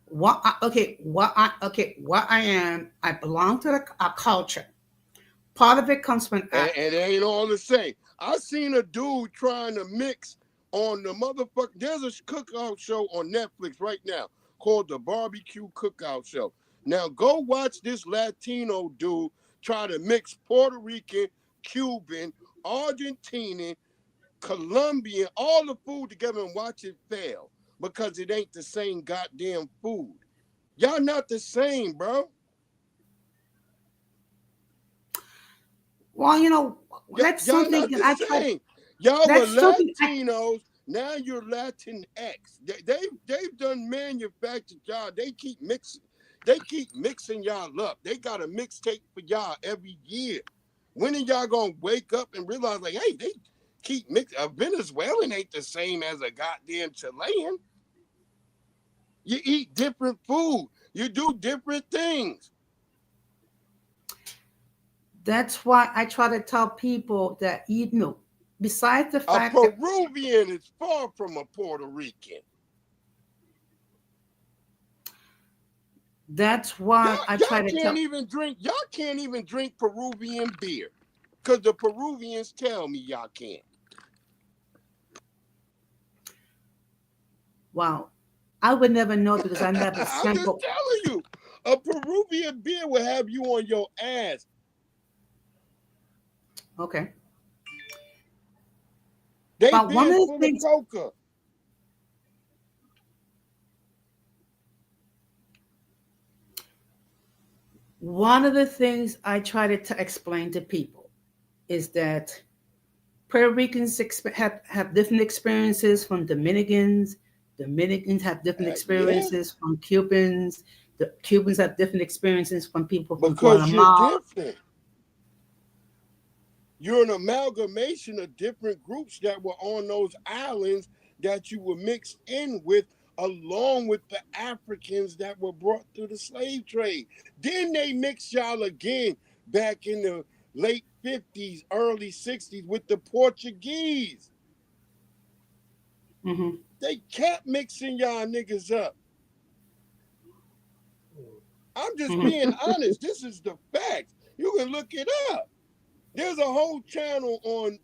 What I am, I belong to a culture. Part of it comes from And it ain't all the same. I seen a dude trying to mix on the motherfucker. There's a cookout show on Netflix right now called the Barbecue Cookout Show. Now go watch this Latino dude try to mix Puerto Rican, Cuban, Argentinian, Colombian, all the food together and watch it fail because it ain't the same goddamn food. Y'all not the same, bro. well, that's Y'all something not that the I try. same. Y'all were That's something I Latinos. Now you're Latin X. They've done manufactured y'all. They keep mixing. They keep mixing y'all up. They got a mixtape for y'all every year. When are y'all gonna wake up and realize like, hey, they keep mixing? A Venezuelan ain't the same as a goddamn Chilean. You eat different food. You do different things. That's why I try to tell people that besides the A fact that Peruvian is far from a Puerto Rican. that's Y'all, why I y'all try to can't tell. even drink. Y'all can't even drink Peruvian beer. Because the Peruvians tell me y'all can't. Wow. I would never know because I never I'm just sampled. telling you. A Peruvian beer will have you on your ass. Okay. They But one beer of the full of things, coca. I try to explain to people is that Puerto Ricans have different experiences from Dominicans. Dominicans have different Yeah, experiences from Cubans. The Cubans have different experiences from people from because you're Guatemala. different. You're an amalgamation of different groups that were on those islands that you were mixed in with, along with the Africans that were brought through the slave trade. Then they mixed y'all again back in the late 50s, early 60s with the Portuguese. Hmm. They kept mixing y'all niggas up. I'm just Hmm. being honest. This is the facts. You can look it up. There's a whole channel on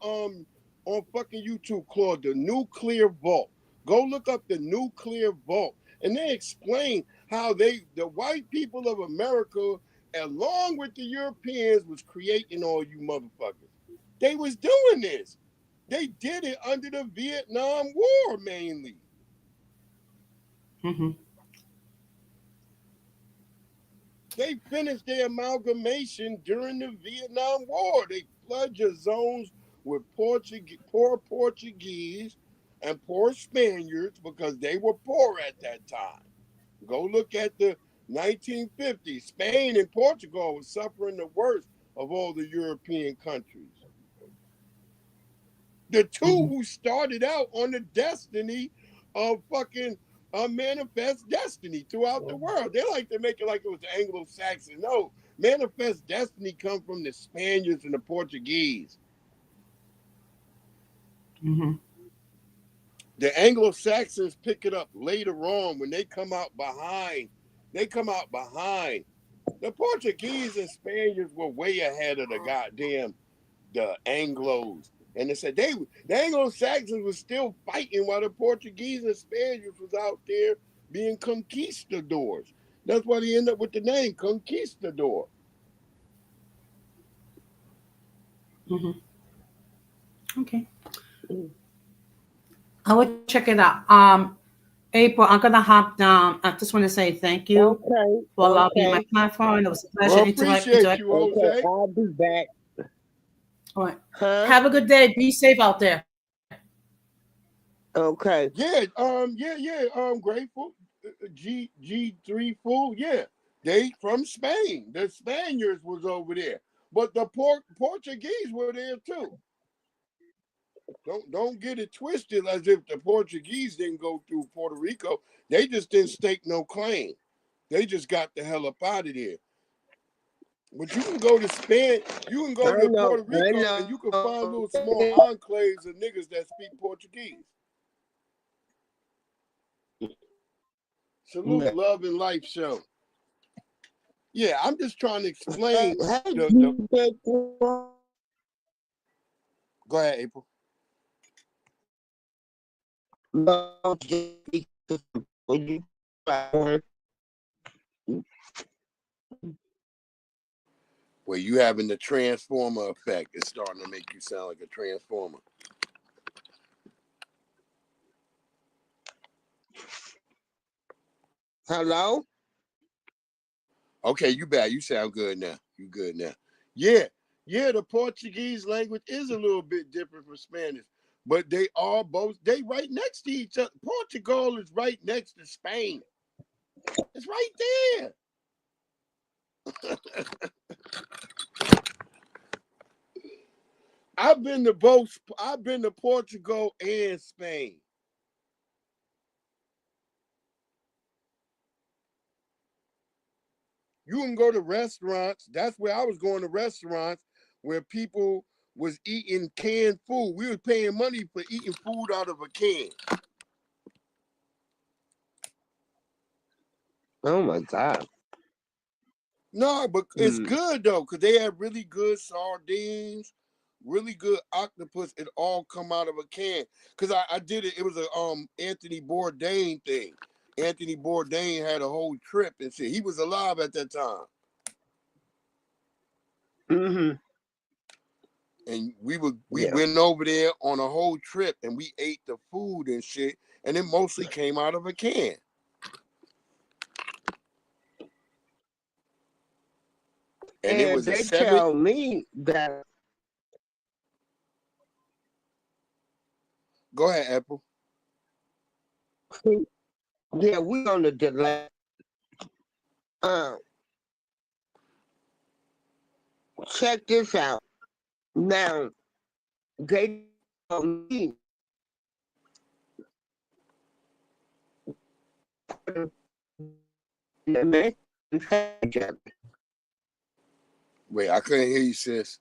fucking YouTube called the Nuclear Vault. Go look up the Nuclear Vault, and they explain how the white people of America, along with the Europeans, was creating all you motherfuckers. They was doing this. They did it under the Vietnam War mainly. Hmm. They finished their amalgamation during the Vietnam War. They flooded your zones with poor Portuguese and poor Spaniards because they were poor at that time. Go look at the 1950s. Spain and Portugal were suffering the worst of all the European countries. The two Hmm. who started out on the destiny of fucking manifest destiny throughout the world. They like to make it like it was Anglo-Saxon. No, manifest destiny come from the Spaniards and the Portuguese. Hmm. The Anglo-Saxons pick it up later on when they come out behind. They come out behind. The Portuguese and Spaniards were way ahead of the Anglos. And they said the Anglo-Saxons was still fighting while the Portuguese and Spaniards was out there being conquistadors. That's why they end up with the name conquistador. Hmm. Okay. I will check it out. April, I'm gonna hop down. I just want to say thank you Okay, for allowing me my okay, platform. It was a pleasure Well, appreciate you, okay. Jose. I'll be back. All right. Huh? Have a good day. Be safe out there. Okay. Grateful. G3 Fool, yeah. They from Spain. The Spaniards was over there. But the Portuguese were there too. Don't get it twisted as if the Portuguese didn't go through Puerto Rico. They just didn't stake no claim. They just got the hell up out of there. But you can go to Spain, you can go to Puerto I Rico, and you can know. find little small enclaves of niggas that speak Portuguese. Salute, love, and life show. Yeah, I'm just trying to explain the. Go ahead, April. Well, you having the transformer effect. It's starting to make you sound like a transformer. Hello? Okay, you bad. You sound good now. You good now. Yeah, yeah. The Portuguese language is a little bit different from Spanish, but they are both. They right next to each other. Portugal is right next to Spain. It's right there. I've been to both. I've been to Portugal and Spain. You can go to restaurants. That's where I was going to restaurants where people was eating canned food. We was paying money for eating food out of a can. Oh my God. No, but it's good though, because they have really good sardines. really good octopus. It all come out of a can. Cause I did it. It was a Anthony Bourdain thing. Anthony Bourdain had a whole trip and shit. He was alive at that time. Mm-hmm. And we Yeah. went over there on a whole trip and we ate the food and shit. And it mostly came out of a can. And it And was a they 7. tell me that Go ahead, Apple. yeah, we on the delay. Uh, check this out. Now they tell me the Mexicans hate each other. Wait, I couldn't hear you, sis.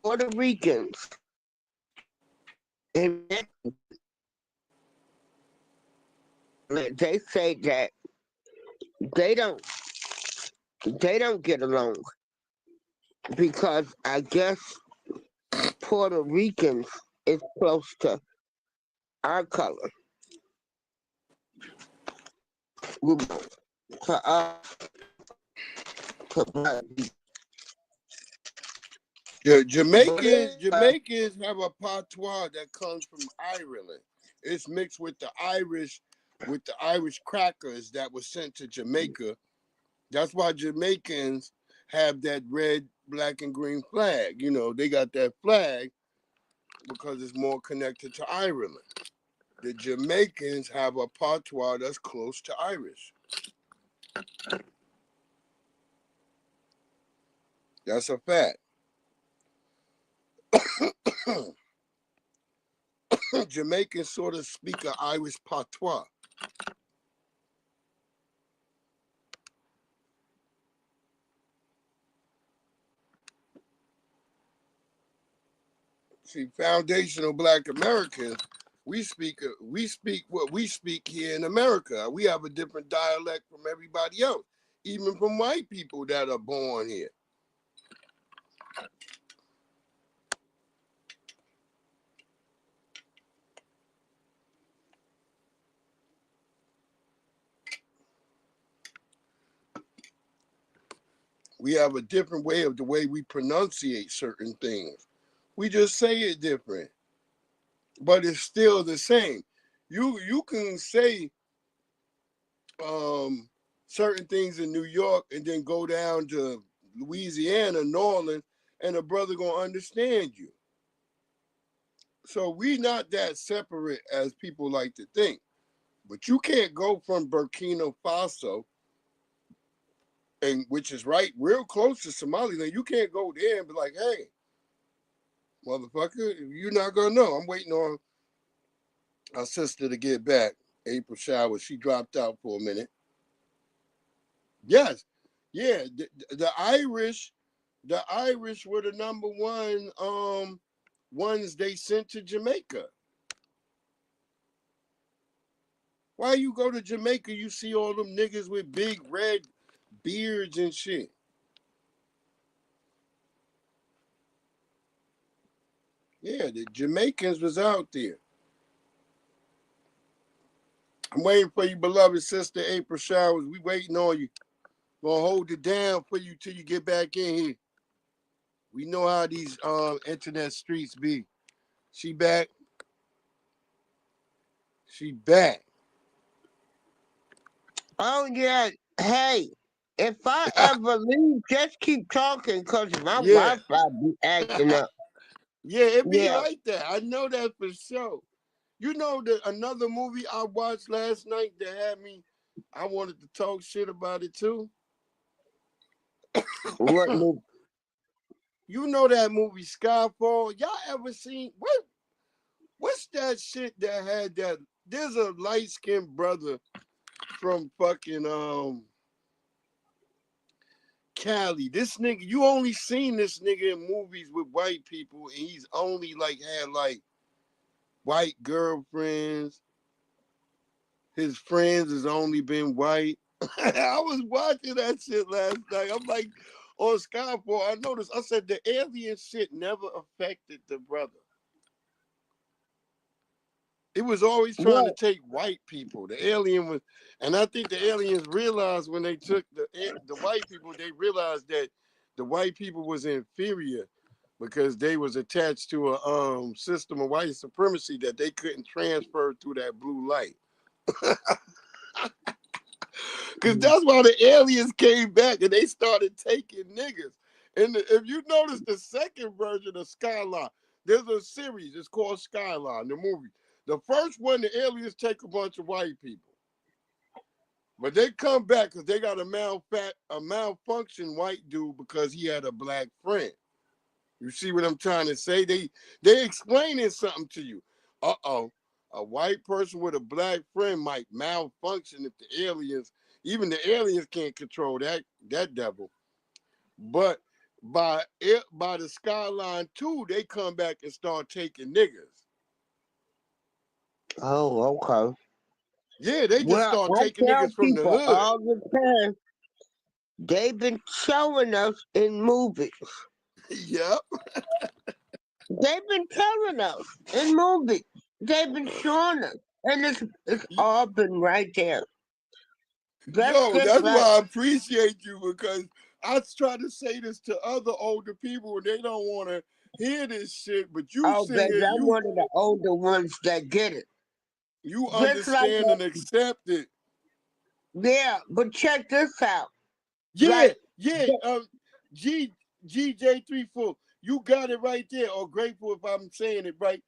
Puerto Ricans and they say that they don't they don't get along because I guess Puerto Ricans is close to our color, you know, to us, to black people. But Jamaicans have a patois that comes from Ireland. It's mixed with the Irish crackers that was sent to Jamaica. That's why Jamaicans have that red, black, and green flag. You know, they got that flag because it's more connected to Ireland. The Jamaicans have a patois that's close to Irish. That's a fact. Jamaicans sort of speak an Irish patois. See, foundational Black Americans, we speak what we speak here in America. We have a different dialect from everybody else, even from white people that are born here. We have a different way of the way we pronunciate certain things. We just say it different, but it's still the same. You can say um, certain things in New York and then go down to Louisiana, New Orleans, and a brother gonna understand you. So we not that separate as people like to think. But you can't go from Burkina Faso, and which is right real close to Somaliland. You can't go there and be like, hey, motherfucker, you're not gonna know. I'm waiting on our sister to get back. April Shower, she dropped out for a minute. Yes, yeah, the Irish were the number one ones they sent to Jamaica. Why you go to Jamaica, you see all them niggas with big red beards and shit. Yeah, the Jamaicans was out there. I'm waiting for you, beloved sister April Showers. We waiting on you. Gonna hold it down for you till you get back in here. We know how these internet streets be. She back. She back. Oh yeah, hey, if I ever leave, just keep talking because my Yeah. Wi-Fi be acting up. Yeah, it be Yeah, like that. I know that for sure. You know that another movie I watched last night that had me, I wanted to talk shit about it too. what? You know that movie Skyfall? Y'all ever seen what's that shit that had that? There's a light-skinned brother from fucking Cali. This nigga, you only seen this nigga in movies with white people, and he's only like had like white girlfriends. His friends has only been white. I was watching that shit last night. I'm like, on Skyfall, I noticed. I said the alien shit never affected the brother. It was always trying to Well, take white people. The alien was, and I think the aliens realized when they took the white people, they realized that the white people was inferior because they was attached to a system of white supremacy that they couldn't transfer through that blue light. Because that's why the aliens came back and they started taking niggas. And if you notice the second version of Skyline, there's a series. It's called Skyline, the movie. The first one, the aliens take a bunch of white people. But they come back because they got a malfunction white dude because he had a black friend. You see what I'm trying to say? They explaining something to you. Uh-oh. A white person with a black friend might malfunction if the aliens, even the aliens can't control that devil. But by the Skyline 2, they come back and start taking niggas. oh, okay. Yeah, they just Well, start I taking tell niggas from the people hood. all the time, they've been showing us in movies. Yep. They've been telling us in movies. They've been showing us. And it's all been right there. That's Yo, just that's like, why I appreciate you because I try to say this to other older people and they don't want to hear this shit, but you oh, sit baby, here, I'm one of the older ones that get it. you Just like understand that. and accept it. Yeah, but check this out. Yeah, Like, yeah. G GJ34, you got it right there. Or grateful if I'm saying it right.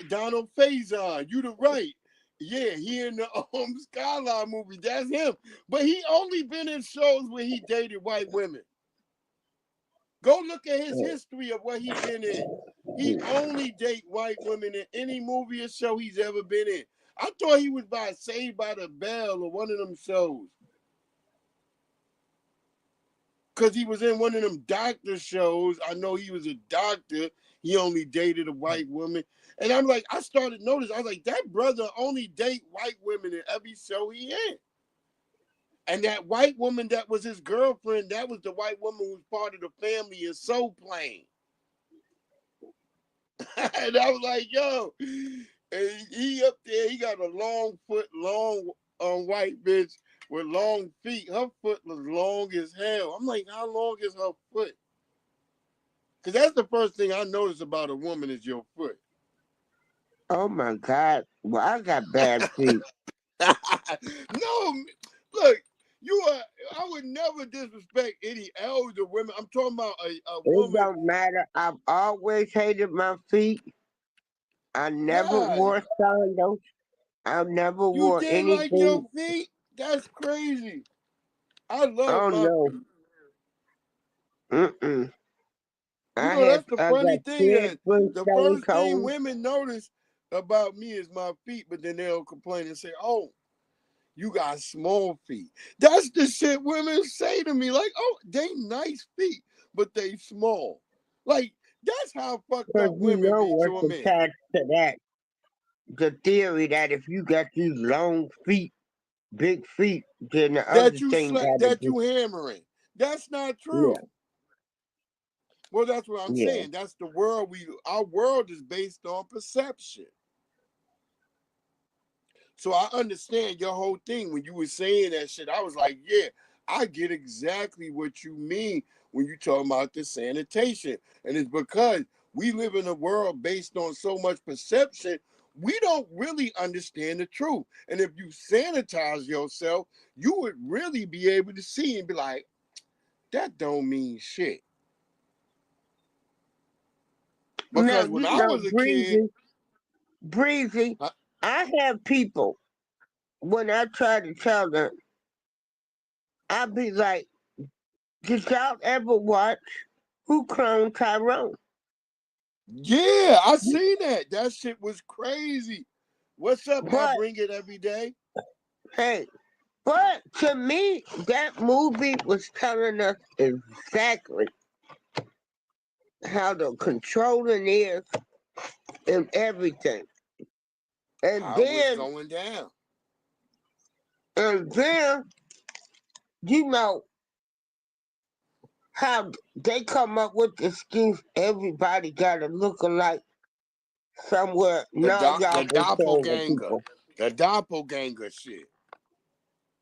Donald Faison, you the right. Yeah, he in the Skyline movie. That's him. But he only been in shows where he dated white women. Go look at his history of what he been in. He only date white women in any movie or show he's ever been in. I thought he was by Saved by the Bell or one of them shows. Because he was in one of them doctor shows. I know he was a doctor. He only dated a white woman. And I'm like, I started noticing, I was like, that brother only date white women in every show he in. And that white woman that was his girlfriend, that was the white woman who was part of the family in Soul Plane. And I was like, yo, and he up there, he got a long foot, long white bitch with long feet. Her foot was long as hell. I'm like, how long is her foot? Because that's the first thing I notice about a woman is your foot. oh my God. Well, I got bad feet. No, look, you are. I would never disrespect any elder women. I'm talking about a It woman. don't matter. I've always hated my feet. I never God, wore sandals. I never you wore didn't like your anything. feet? That's crazy. I love Oh my no. feet. Mm-mm. You know, that's the I funny got thing 10 that foot the stone first thing toes. women notice about me is my feet, but then they'll complain and say, "Oh, you got small feet." That's the shit women say to me. Like, "Oh, they nice feet, but they small." Like, that's how fucked Cause up you women know be what's to a man. attached to that. The theory that if you got these long feet, big feet, then the other thing gotta That be, you hammering. That's not yeah, true. Well, that's what I'm yeah. saying. That's the world our world is based on perception. So I understand your whole thing. When you were saying that shit, I was like, yeah, I get exactly what you mean when you talk about the sanitation. And it's because we live in a world based on so much perception, we don't really understand the truth. And if you sanitize yourself, you would really be able to see and be like, that don't mean shit. Now Because when you I know, was a kid, breezy. I, I have people when I try to tell them, I be like, did y'all ever watch Who Cloned Tyrone? yeah, I seen that. That shit was crazy. What's up? I But bring it every day. hey, but to me, that movie was telling us exactly how the controlling is and everything. And How it was then, going down. and then you know how they come up with the excuse everybody got to look alike somewhere. No, The y'all been saying to doppelganger. people. The doppelganger shit.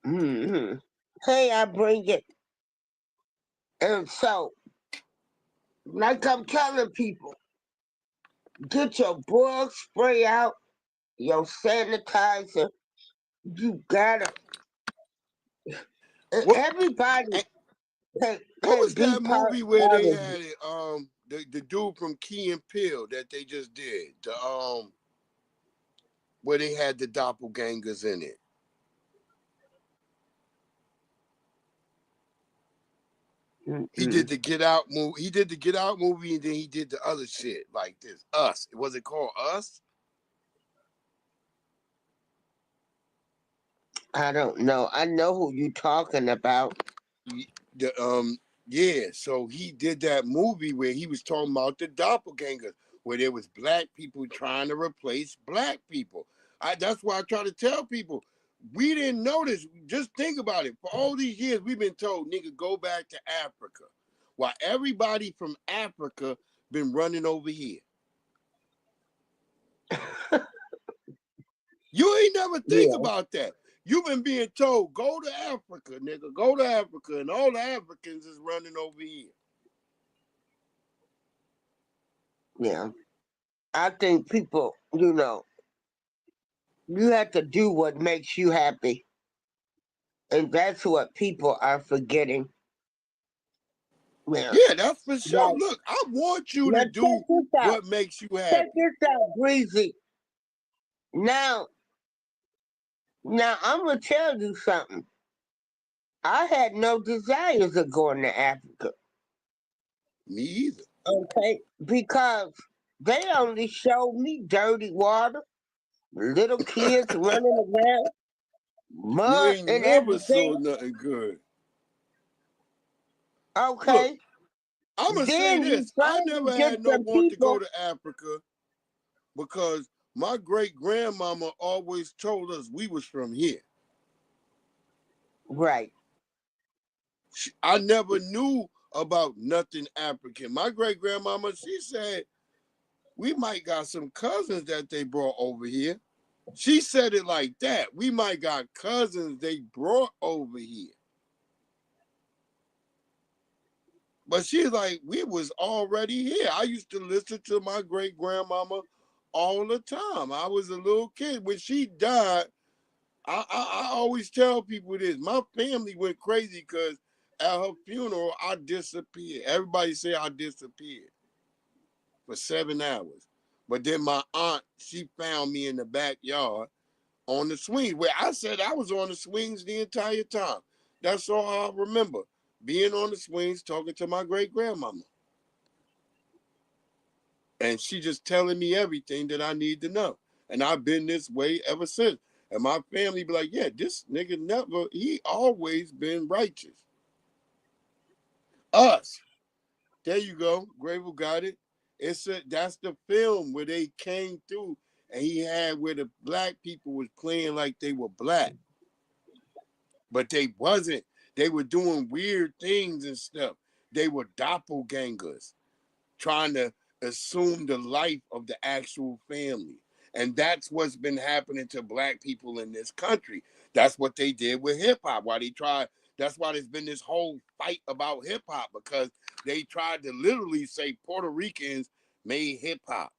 Hmm. Hey, I bring it. And so, like I'm telling people, get your bug spray out, your sanitizer. You gotta. What Everybody and what can was be that part movie where of they it. had it? The dude from Key and Peele that they just did. The where they had the doppelgangers in it. He did Mm-mm. the Get Out movie. He did the Get Out movie, and then he did the other shit like this. Us. Was it called Us? I don't know. I know who you talking about. The yeah. So he did that movie where he was talking about the doppelgangers, where there was black people trying to replace black people. That's why I try to tell people we didn't notice. Just think about it. For all these years, we've been told, nigga, go back to Africa, while everybody from Africa been running over here. You ain't never think Yeah, about that. You've been being told, go to Africa, nigga, go to Africa, and all the Africans is running over here. yeah. I think people, you have to do what makes you happy. And that's what people are forgetting. Yeah. Yeah, that's for sure. Like, Look, I want you now to check do this out. what makes you Check happy. this out, Breezy. Now, now I'm gonna tell you something. I had no desires of going to Africa. Me either. Okay, because they only showed me dirty water, little kids running around, You mud ain't and never saw everything. nothing good. Look, Okay, I'm going to say then you this. I finally never get had no some want to go people. to Africa because my great grandmama always told us we was from here. Right. I never knew about nothing African. My great grandmama, she said, we might got some cousins that they brought over here. She said it like that. We might got cousins they brought over here. But she's like, we was already here. I used to listen to my great grandmama all the time. I was a little kid. When she died, I always tell people this. My family went crazy because at her funeral, I disappeared. Everybody say I disappeared for 7 hours. But then my aunt, she found me in the backyard on the swings, where I said I was on the swings the entire time. That's all I remember. Being on the swings, talking to my great grandmama. And she just telling me everything that I need to know. And I've been this way ever since. And my family be like, yeah, this nigga never, he always been righteous. Us. There you go. Grable got it. That's the film where they came through and he had where the black people was playing like they were black. But they wasn't. They were doing weird things and stuff. They were doppelgangers trying to assume the life of the actual family. And that's what's been happening to black people in this country. That's what they did with hip hop. That's why there's been this whole fight about hip hop, because they tried to literally say Puerto Ricans made hip hop.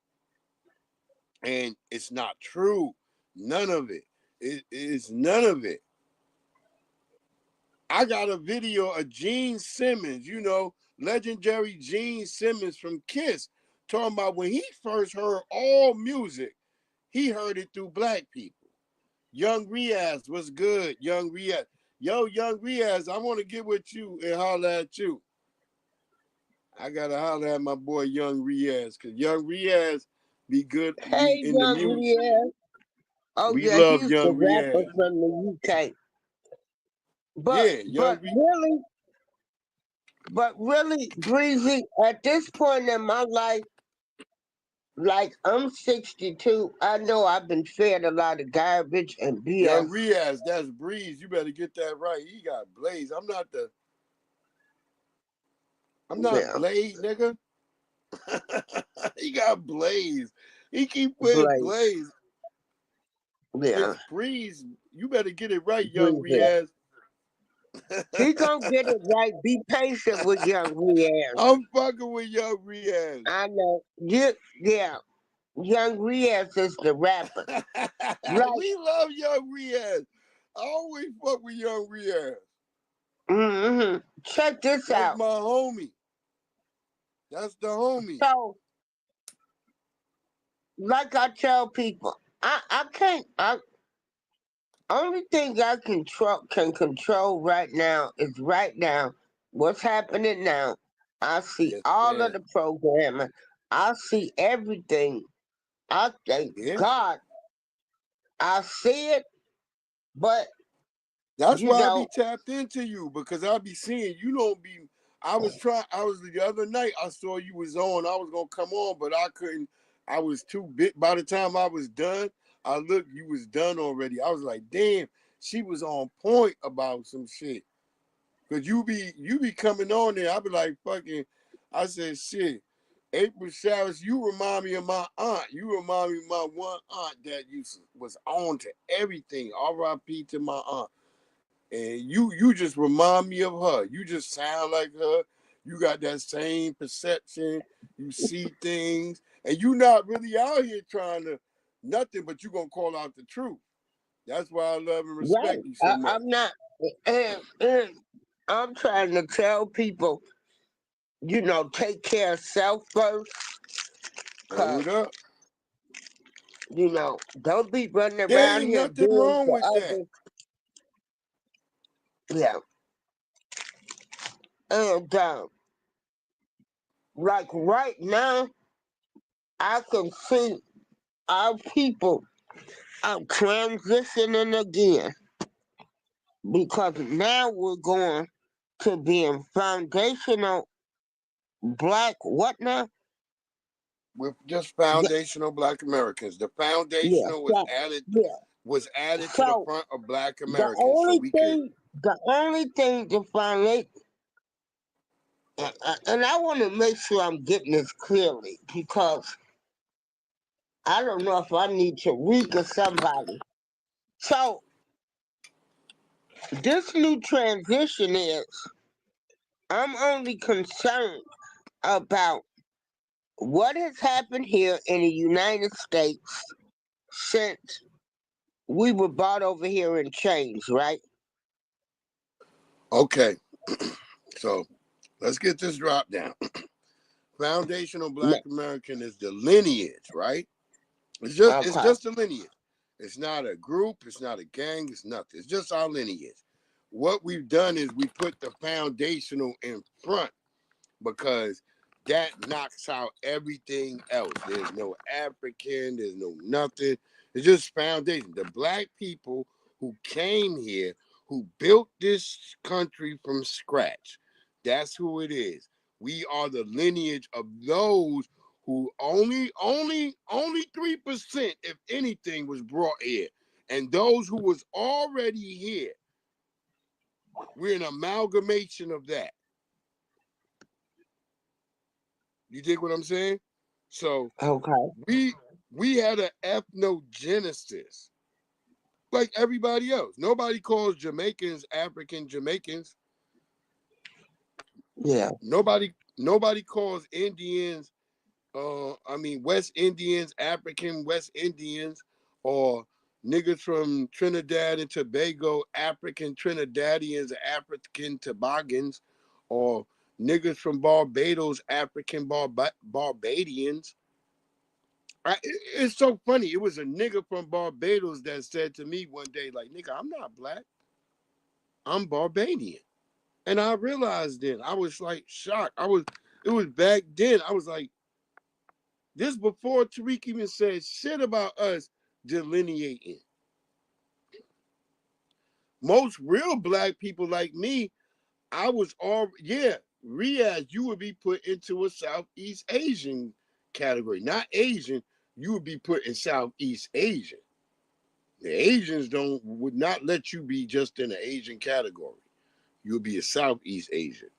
And it's not true. None of it. It is none of it. I got a video of Gene Simmons, legendary Gene Simmons from Kiss, talking about when he first heard all music, he heard it through black people. Young Riaz was good. Young Riaz. Yo, Young Riaz, I want to get with you and holler at you. I got to holler at my boy Young Riaz, because Young Riaz be good be Hey, in the young music. Leah. Oh We yeah, love he's the Young rapper Riaz. from the UK. But Yeah, but really, but really, Breezy, at this point in my life, like I'm 62. I know I've been fed a lot of garbage and Young BS. Riaz, that's Breeze. You better get that right. He got Blaze. I'm not Yeah, Blade, nigga. He got Blaze. He keep putting Blake. Blaze. Yeah, It's Breeze. You better get it right, Young Breezy. Riaz. He gonna get it right. Be patient with young Riaz. I'm fucking with Young Riaz. I know. Yeah, young Riaz is the rapper. Like, We love Young Riaz. I always fuck with Young Riaz. check this That's out. my homie. That's the homie. So, like I tell people, I can't. Only thing I can control right now is right now. What's happening now? I see Yes, all of man. the programming. I see everything. I thank Yeah. God I see it, but That's you why I be know, tapped into you because I be seeing you don't be. I was the other night. I saw you was on. I was gonna come on, but I couldn't. I was too bit. By the time I was done, I looked. You was done already. I was like, damn. She was on point about some shit. Cause you be coming on there. I be like fucking. I said shit. April Showers, you remind me of my aunt. You remind me of my one aunt that was on to everything. R.I.P. to my aunt. And you just remind me of her. You just sound like her. You got that same perception. You see things, and you not really out here trying to nothing, but you gonna call out the truth. That's why I love and right? respect you so much. I'm not, and I'm trying to tell people, take care of self first, cause Word up. don't be running There around ain't here nothing doing wrong for with that. others. Yeah, and like right now, I can see our people are transitioning again because now we're going to being foundational black what now? With just Yeah, foundational Black Americans. The yeah, foundational so, yeah. was added to the So front of Black the Americans, so only we could. thing, the only thing to foundation, and I want to make sure I'm getting this clearly because I don't know if I need to reek or somebody. So this new transition is I'm only concerned about what has happened here in the United States since we were brought over here and changed, right? Okay, so let's get this drop down. Foundational No, Black American is the lineage, right? It's okay. just a lineage. It's not a group, it's not a gang, it's nothing. It's just our lineage. What we've done is we put the foundational in front because that knocks out everything else. There's no African, there's no nothing. It's just foundation. The black people who came here, who built this country from scratch, that's who it is. We are the lineage of those who only 3%, if anything, was brought here. And those who was already here, we're an amalgamation of that. You dig what I'm saying? So Okay. we we had an ethnogenesis like everybody else. Nobody calls Jamaicans African Jamaicans. Yeah. Nobody calls Indians West Indians African West Indians or niggas from Trinidad and Tobago African Trinidadians African Tobagans or niggas from Barbados African Barbadians. It's so funny. It was a nigga from Barbados that said to me one day, like, nigga, I'm not black. I'm Barbadian. And I realized then, I was like shocked. It was back then. I was like, this before Tariq even said shit about us delineating. Most real black people like me, I was all, yeah, Riaz, you would be put into a Southeast Asian category. Not Asian, you would be put in Southeast Asian. The Asians would not let you be just in the Asian category. You'll be a Southeast Asian.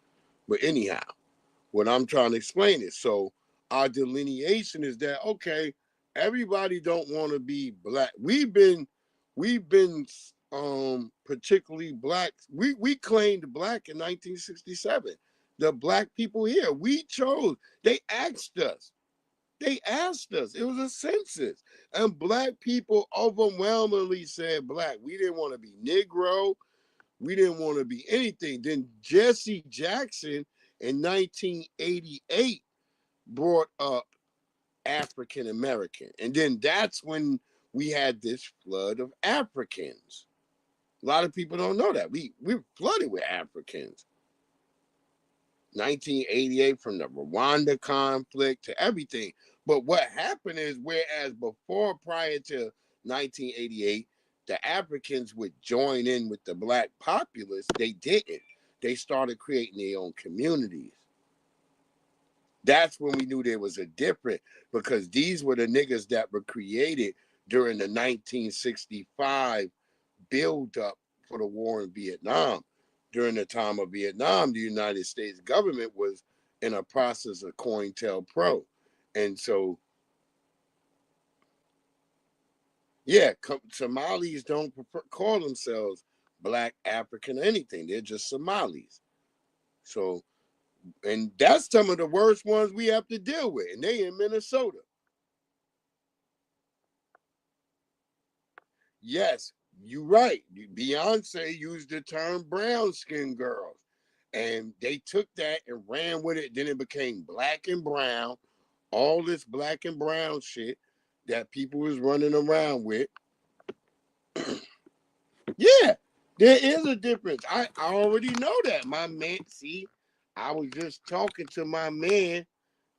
But anyhow, what I'm trying to explain is, so our delineation is that, okay, everybody don't want to be black. We've been particularly black. We claimed black in 1967. The black people here, we chose. They asked us. They asked us. It was a census. And black people overwhelmingly said black. We didn't want to be Negro. We didn't want to be anything. Then Jesse Jackson in 1988 brought up African American. And then that's when we had this flood of Africans. A lot of people don't know that. We're flooded with Africans. 1988, from the Rwanda conflict to everything. But what happened is, whereas prior to 1988, the Africans would join in with the black populace, they didn't. They started creating their own communities. That's when we knew there was a difference, because these were the niggas that were created during the 1965 build-up for the war in Vietnam. During the time of Vietnam, the United States government was in a process of COINTELPRO. And so, yeah, Somalis don't call themselves Black, African, or anything. They're just Somalis. So, and that's some of the worst ones we have to deal with, and they in Minnesota. Yes, you're right. Beyonce used the term brown skin girls, and they took that and ran with it. Then it became black and brown, all this black and brown shit that people was running around with. Yeah, there is a difference. I already know that. My man, see, I was just talking to my man,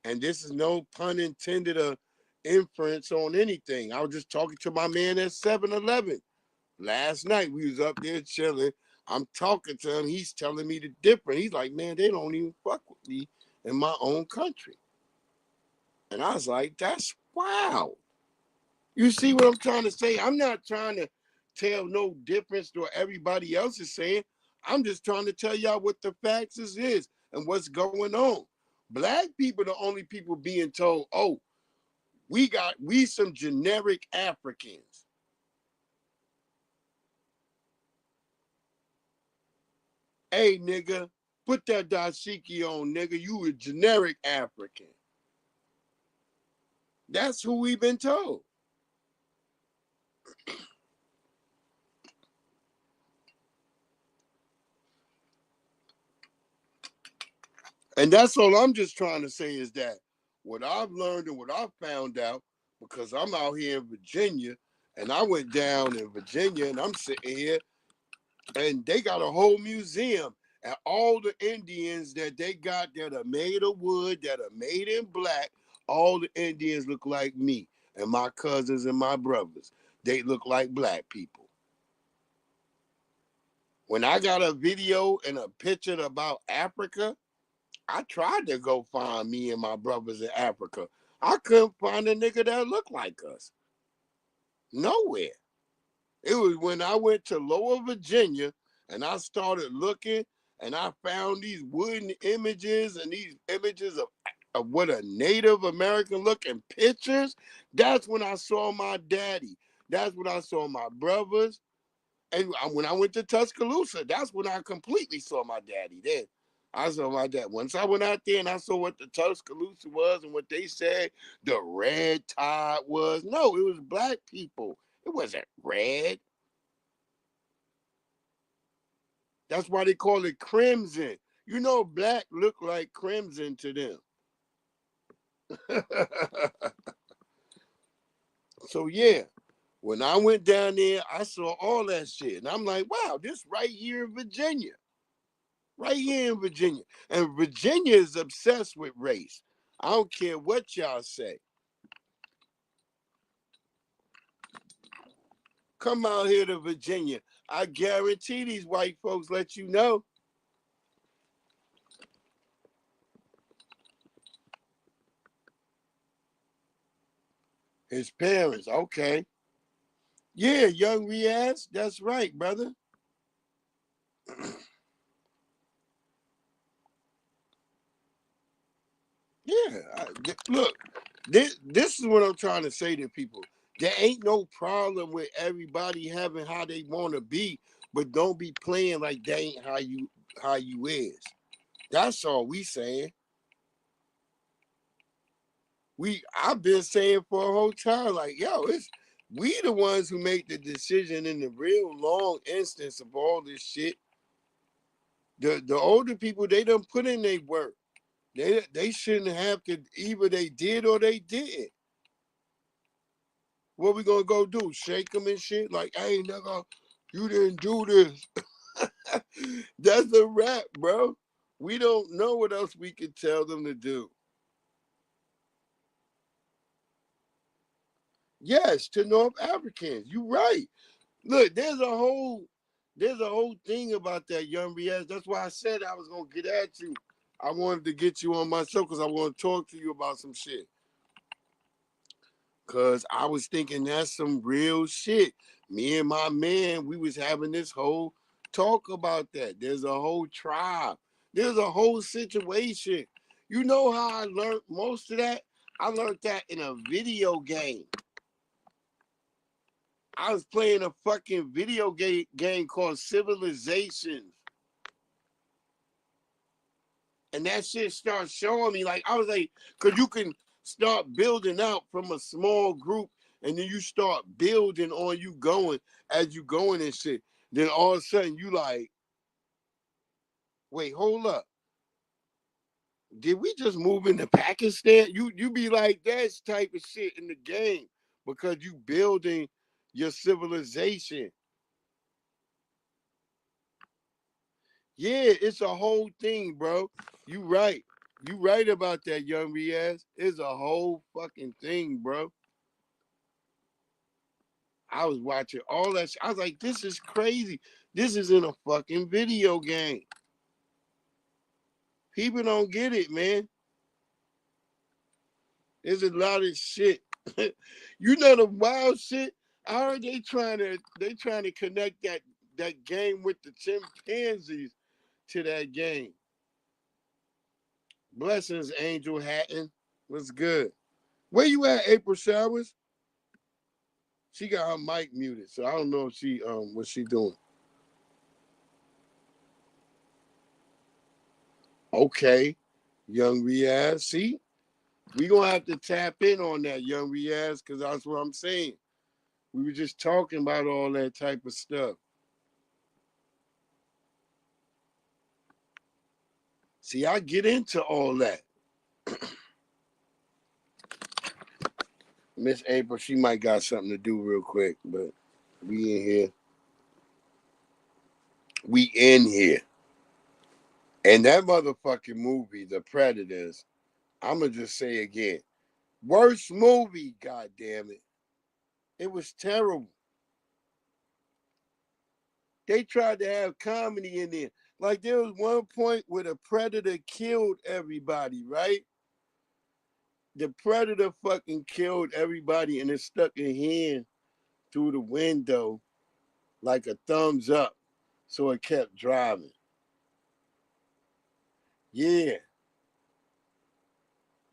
and this is no pun intended or inference on anything. I was just talking to my man at 7-Eleven. Last night, we was up there chilling. I'm talking to him. He's telling me the difference. He's like, man, they don't even fuck with me in my own country. And I was like, that's wow. You see what I'm trying to say? I'm not trying to tell no difference to what everybody else is saying. I'm just trying to tell y'all what the facts is and what's going on. Black people are the only people being told, oh, we some generic Africans. Hey, nigga, put that dashiki on, nigga. You a generic African. That's who we've been told. And that's all I'm just trying to say is that what I've learned and what I've found out, because I'm out here in Virginia, and I went down in Virginia, and I'm sitting here, and they got a whole museum, and all the Indians that they got that are made of wood, that are made in black, all the Indians look like me and my cousins and my brothers. They look like black people. When I got a video and a picture about Africa, I tried to go find me and my brothers in Africa. I couldn't find a nigga that looked like us. Nowhere. It was when I went to Lower Virginia and I started looking, and I found these wooden images and these images of what a Native American looking pictures. That's when I saw my daddy. That's when I saw my brothers. And when I went to Tuscaloosa, that's when I completely saw my daddy then. I saw my dad. Once I went out there and I saw what the Tuscaloosa was and what they said the red tide was. No, it was black people. It wasn't red. That's why they call it crimson. You know, black look like crimson to them. So yeah, when I went down there, I saw all that shit. And I'm like, wow, this right here in Virginia. Right here in Virginia. And Virginia is obsessed with race. I don't care what y'all say. Come out here to Virginia. I guarantee these white folks let you know. His parents, okay. Yeah, young Riaz, that's right, brother. Yeah, look, this is what I'm trying to say to people. There ain't no problem with everybody having how they want to be, but don't be playing like they ain't how you is. That's all we saying. I've been saying for a whole time, like, yo, it's we the ones who make the decision in the real long instance of all this shit. The older people, they done put in their work. They shouldn't have to, either they did or they didn't. What we gonna go do? Shake them and shit? Like, hey, nigga, you didn't do this. That's a wrap, bro. We don't know what else we can tell them to do. Yes, to North Africans. You right. Look, there's a whole thing about that, young BS. That's why I said I was gonna get at you. I wanted to get you on my show because I want to talk to you about some shit. Cause I was thinking that's some real shit. Me and my man, we was having this whole talk about that. There's a whole tribe. There's a whole situation. You know how I learned most of that? I learned that in a video game. I was playing a fucking video game called Civilization. And that shit started showing me, like, I was like, because you can start building out from a small group and then you start building on you going as you going and shit. Then all of a sudden you like, wait, hold up. Did we just move into Pakistan? You be like that type of shit in the game because you building your civilization. Yeah, it's a whole thing, bro. You right. You right about that, young Riaz. It's a whole fucking thing, bro. I was watching all that shit. I was like, this is crazy. This is in a fucking video game. People don't get it, man. There's a lot of shit. You know the wild shit? I heard they trying to connect that game with the chimpanzees to that game. Blessings, Angel Hatton. What's good? Where you at, April Showers? She got her mic muted, so I don't know if she what she doing. Okay, young Riaz. See, we gonna have to tap in on that, young Riaz, because that's what I'm saying. We were just talking about all that type of stuff. See, I get into all that. Miss April, she might got something to do real quick, but we in here. We in here. And that motherfucking movie, The Predators, I'ma just say again. Worst movie, goddamn it. It was terrible. They tried to have comedy in there. Like there was one point where the predator killed everybody, right? The predator fucking killed everybody and it stuck a hand through the window like a thumbs up. So it kept driving. Yeah.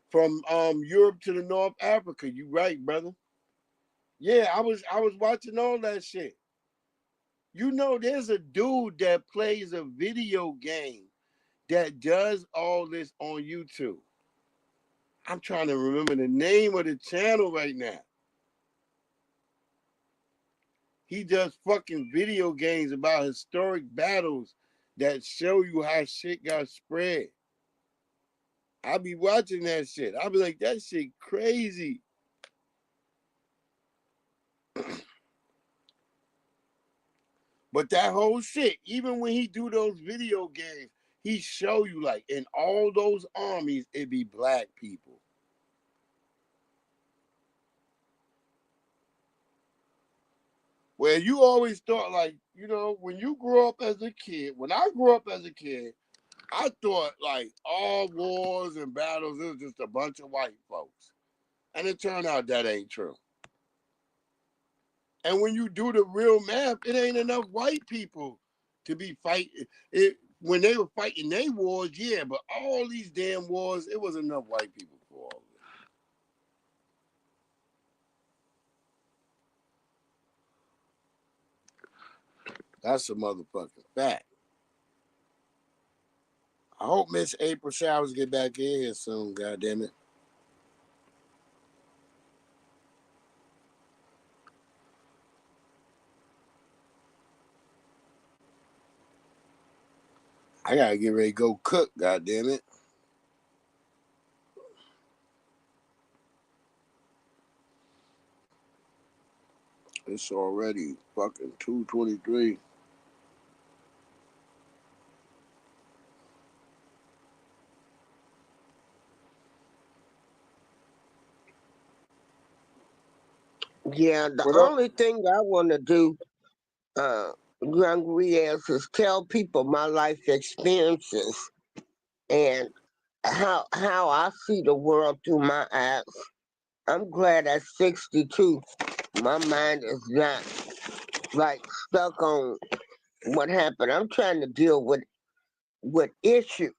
From Europe to the North Africa. You right, brother. Yeah, I was watching all that shit. You know, there's a dude that plays a video game that does all this on YouTube. I'm trying to remember the name of the channel right now. He does fucking video games about historic battles that show you how shit got spread. I be watching that shit. I be like, that shit crazy. But that whole shit, even when he do those video games, he show you like in all those armies, it be black people. Where you always thought like, when you grew up as a kid, when I grew up as a kid, I thought like all wars and battles, it was just a bunch of white folks. And it turned out that ain't true. And when you do the real math, it ain't enough white people to be fighting. It when they were fighting their wars, yeah, but all these damn wars, it was enough white people for all of it. That's a motherfucking fact. I hope Miss April Showers get back in here soon, goddamn it. I gotta get ready to go cook, goddamn it. It's already fucking 2:23. Yeah, the What up? only thing I want to do, uh, Young Riaz, is tell people my life experiences and how I see the world through my eyes. I'm glad at 62, my mind is not like stuck on what happened. I'm trying to deal with issues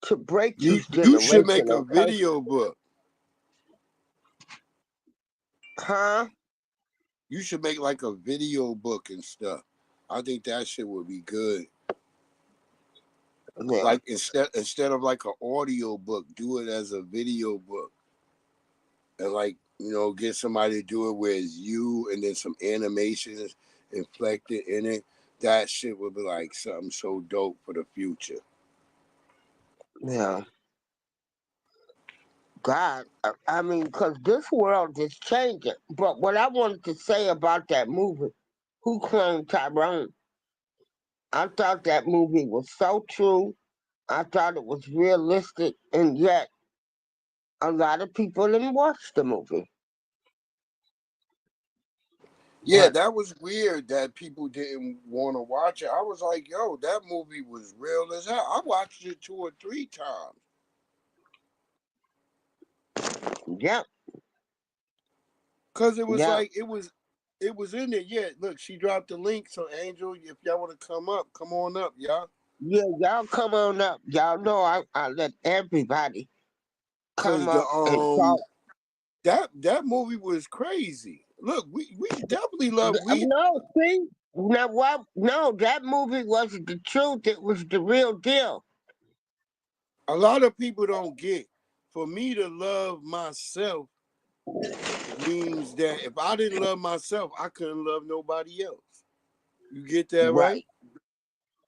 to break You these you should make a generational curses. video book. Huh? You should make like a video book and stuff. I think that shit would be good. Yeah, Like instead of like an audio book, do it as a video book. And like, get somebody to do it where it's you and then some animations inflected in it. That shit would be like something so dope for the future. yeah. God, I mean, because this world is changing. But what I wanted to say about that movie, Who Cloned Tyrone? I thought that movie was so true. I thought it was realistic, and yet a lot of people didn't watch the movie. Yeah, But that was weird that people didn't want to watch it. I was like, yo, that movie was real as hell. I watched it 2 or 3 times. yeah, Cause it was yeah, like it was in there. Yeah, look, she dropped the link. So Angel, if y'all want to come up, come on up, y'all. yeah, y'all come on up. Y'all know I let everybody come Cause the up and talk. that movie was crazy. Look, we definitely love we No, see? Now, what? No, that movie wasn't the truth. It was the real deal. a lot of people don't get. For me to love myself means that if I didn't love myself, I couldn't love nobody else. You get that right?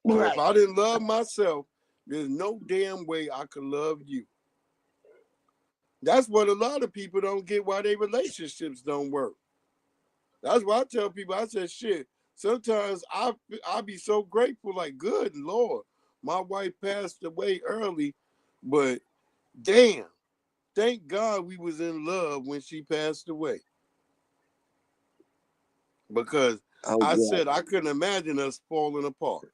Right, So if right. I didn't love myself, there's no damn way I could love you. That's what a lot of people don't get why their relationships don't work. That's why I tell people, I said, shit, sometimes I be so grateful, like, good Lord, my wife passed away early, but damn, thank God we was in love when she passed away. Because Oh, I yeah. said I couldn't imagine us falling apart.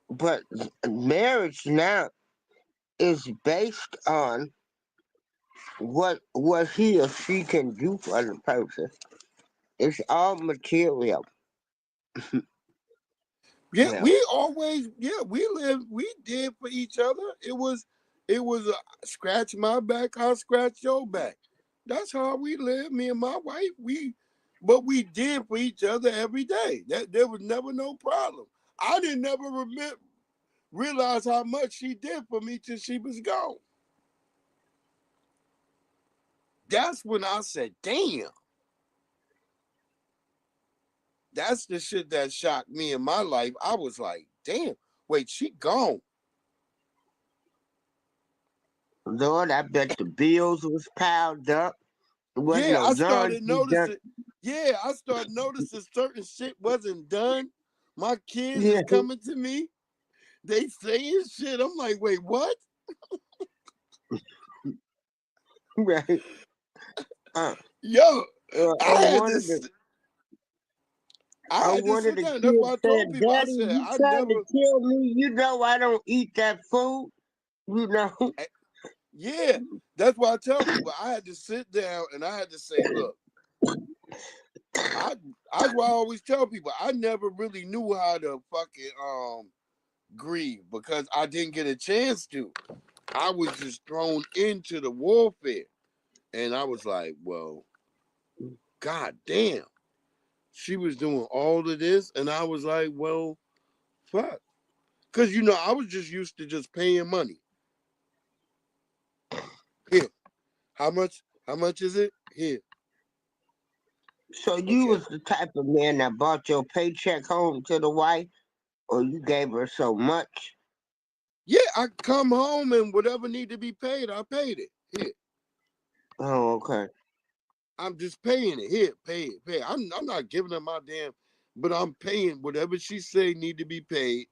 But marriage now is based on what he or she can do for the person. It's all material. Yeah, Yeah. we did for each other. It was a scratch my back, I'll scratch your back. That's how we lived, me and my wife. But we did for each other every day. That there was never no problem. I didn't never realize how much she did for me till she was gone. That's when I said, damn, that's the shit that shocked me in my life. I was like, damn, wait, she gone. Lord, I bet the bills was piled up. There wasn't Yeah, no I started laundry done. noticing. Yeah, I started noticing certain shit wasn't done. My kids Yeah, is coming to me. They saying shit. I'm like, wait, what? right. Uh, Yo, I and had one of this. the I had to one of sit the down. That's kids why I told said, people. I "Daddy, said you I trying to never. kill me? You know I don't eat that food. You know." Yeah, that's why I tell people. I had to sit down and I had to say, look. I that's why I always tell people I never really knew how to fucking grieve because I didn't get a chance to. I was just thrown into the warfare. And I was like, well, god damn. She was doing all of this and I was like, well, fuck. Cause I was just used to just paying money. Here. How much is it? Here. So you Okay. was the type of man that brought your paycheck home to the wife, or you gave her so much? Yeah, I come home and whatever need to be paid, I paid it. Here. Oh, okay. I'm just paying it. Here, pay it. I'm not giving her my damn, but I'm paying whatever she say need to be paid.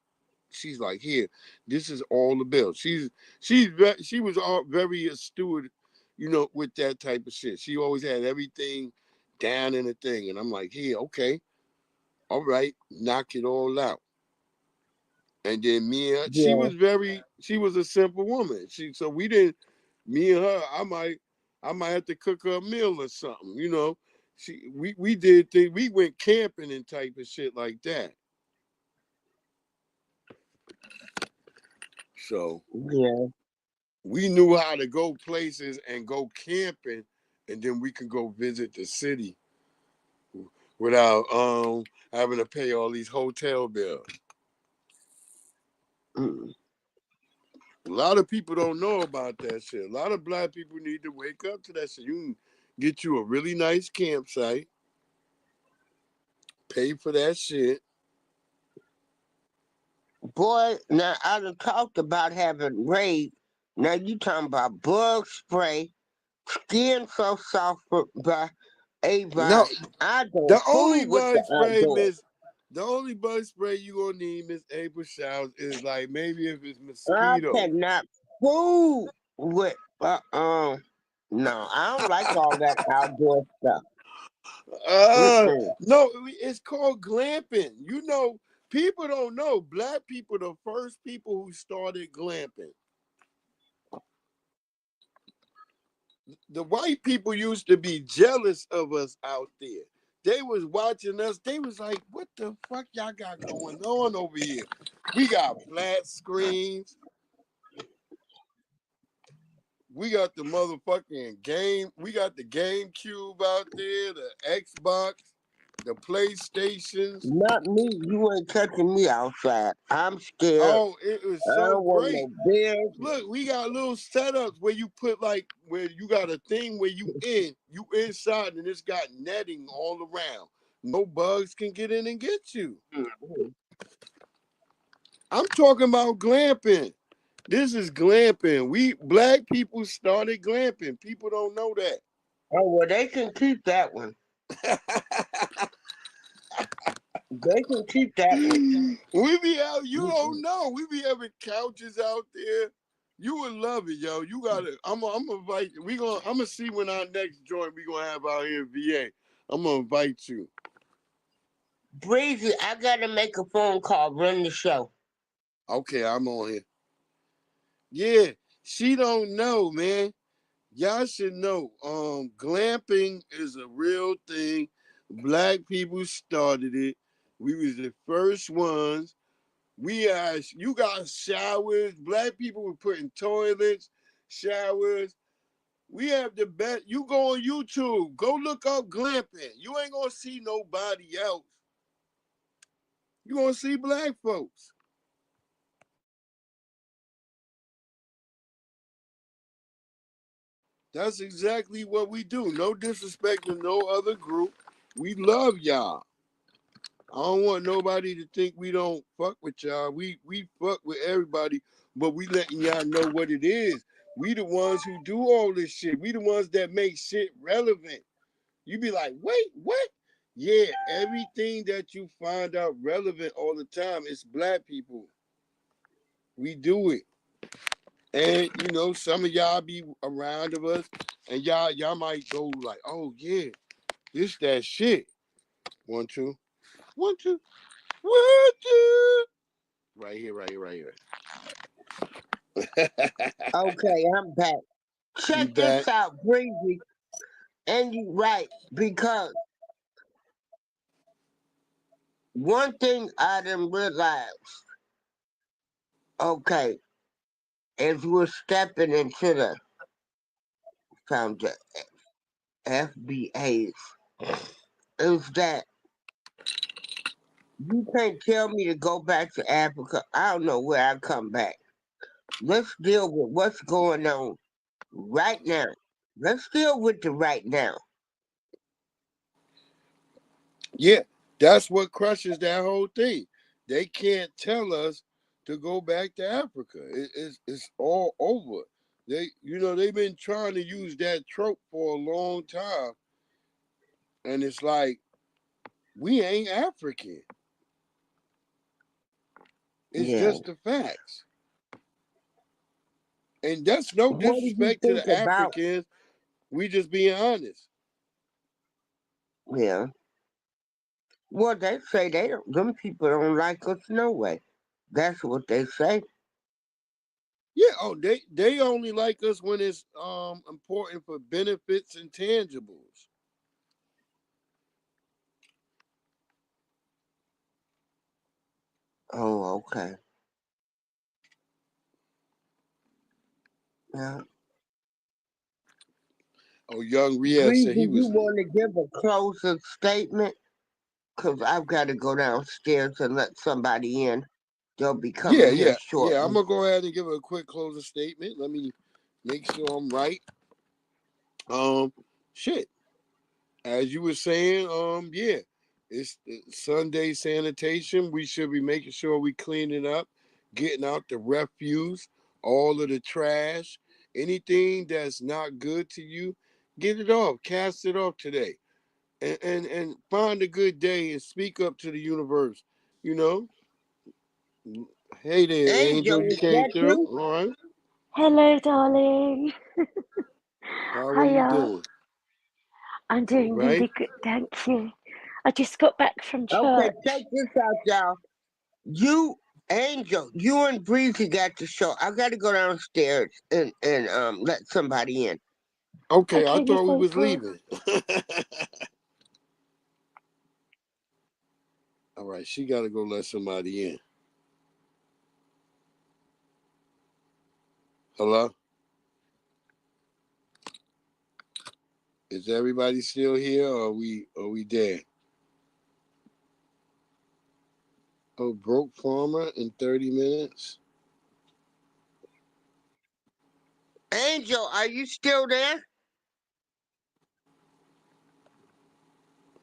She's like, here, this is all the bills. She was all very astute, with that type of shit. She always had everything down in a thing, and I'm like, here, okay, all right, knock it all out. And then Yeah. she was a simple woman. So we didn't, me and her, I might have to cook her a meal or something, we did things, we went camping and type of shit like that. So Yeah. we knew how to go places and go camping, and then we could go visit the city without having to pay all these hotel bills. Mm. A lot of people don't know about that shit. A lot of black people need to wake up to that shit. You can get you a really nice campsite, pay for that shit. Boy, now I done talked about having rave. Now you talking about bug spray, skin so soft by No, Avon. I the don't only fool with the bug spray, outdoors. Miss, the only bug spray you gonna need, Miss April Showers, is like maybe if it's I mosquito. cannot fool with no, I don't like all that outdoor stuff. Mm-mm. No, it's called glamping. People don't know. Black people, the first people who started glamping. The white people used to be jealous of us out there. They was watching us. They was like, "What the fuck y'all got going on over here? We got flat screens. We got the motherfucking game. We got the GameCube out there, the Xbox, the PlayStations. Not me. You ain't catching me outside. I'm scared. Oh, it was I so don't want great. no bears. Look, we got little setups where you put like where you got a thing where you inside and it's got netting all around. No bugs can get in and get you. Mhm. I'm talking about glamping. This is glamping. We black people started glamping. People don't know Oh well, they can keep that one. that. They can keep that one. We be out, you Mm-mm. don't know. We be having couches out there. You would love it, yo. You gotta. I'm gonna invite. I'm gonna see when our next joint we gonna have out here in VA. I'm gonna invite you. Breezy, I gotta make a phone call. Run the show. Okay, I'm on here. Yeah, she don't know, man. Y'all should know. Glamping is a real thing. Black people started it. We was the first ones. You got showers. Black people were putting toilets, showers. We have the best. You go on YouTube, go look up glamping. You ain't gonna see nobody else. You gonna see black folks. That's exactly what we do. No disrespect to no other group. We love y'all. I don't want nobody to think we don't fuck with y'all. We fuck with everybody, but we letting y'all know what it is. We the ones who do all this shit. We the ones that make shit relevant. You be like, wait, what? Yeah, everything that you find out relevant all the time, it's black people. We do it. And some of y'all be around of us, and y'all might go like, oh yeah, this that shit. One, two, one, two, one, two. Right here, right here, right here. Okay, I'm back. You Check this back? out, Breezy. And you right, because one thing I didn't realize, okay, as we're stepping into the found the FBAs, is that you can't tell me to go back to Africa. I don't know where I come back. Let's deal with what's going on right now. Let's deal with the right now. Yeah, that's what crushes that whole thing. They can't tell us to go back to Africa. It's all over. They've been trying to use that trope for a long time, and it's like we ain't African. It's Yeah. just the facts, and that's no What do you disrespect to think the about? Africans. We just being honest. Yeah. Well, they say they don't. Them people don't like us no way. That's what they say. Yeah. Oh, they only like us when it's important for benefits and tangibles. Oh, okay. Yeah. Oh, young Riaz Bree, said do he you was. want to give a closing statement? Because I've got to go downstairs and let somebody in. They'll be Yeah, coming here yeah, yeah. I'm shortly. gonna go ahead and give a quick closing statement. Let me make sure I'm right. Um, shit. As you were saying, yeah, it's Sunday sanitation. We should be making sure we cleaning up, getting out the refuse, all of the trash, anything that's not good to you, get it off, cast it off today, and find a good day and speak up to the universe. You know, hey there, Angel, Angel, you is came that through. you? All right, Hello, darling. how are you Hiya. doing? I'm All doing right. really good, thank you. I just got back from Okay, church. check this out, y'all. You, Angel, you and Breezy got the show. I got to go downstairs and let somebody in. Okay, I Okay, Miss thought we was April. leaving. All right, she got to go let somebody in. Hello, is everybody still here, or are we dead? Oh, broke farmer in 30 minutes. Angel, are you still there?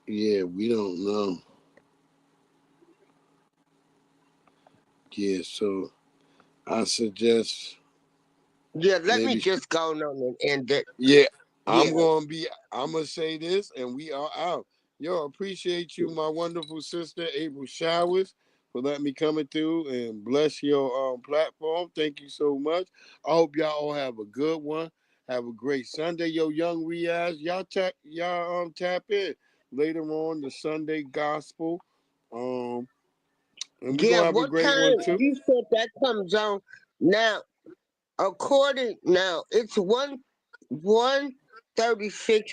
Yeah, we don't know. Yeah, so I suggest Yeah, let me maybe. just go on and end it. Yeah, Yeah. I'm gonna say this and we are out. Yo, appreciate you, my wonderful sister, April Showers, for letting me coming through and bless your platform. Thank you so much. I hope y'all all have a good one. Have a great Sunday. Yo, young Riaz, y'all tap in later on the Sunday gospel. Um and we're Yeah, gonna have a what great one time too. you said that comes on? Now, it's 1:36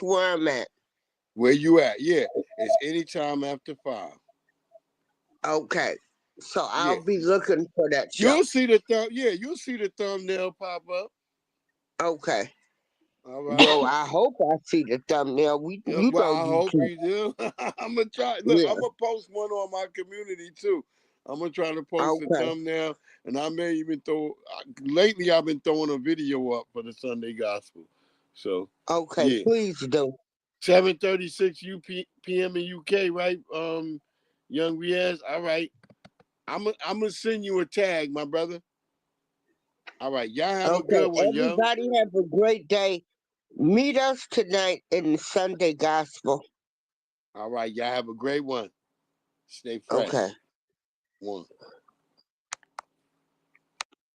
where I'm at. Where you at? Yeah, it's anytime after 5. Okay. So Yeah. I'll be looking for that show. You'll see the thumbnail pop up. Okay. All Well, right. I hope I see the thumbnail. We Yeah, you well, know I you hope too. you do. I'm gonna try. Look, Yeah. I'm gonna post one on my community too. I'm gonna try to post a Okay. thumbnail, and I may even throw. Lately, I've been throwing a video up for the Sunday Gospel. So, Okay. yeah, Please do. 7:36 p.m. in UK, right? Young Riaz. All right. I'm gonna send you a tag, my brother. All right. Y'all have a Okay. good one, yo. Everybody have a great day. Meet us tonight in the Sunday Gospel. All right. Y'all have a great one. Stay Okay. fresh. One.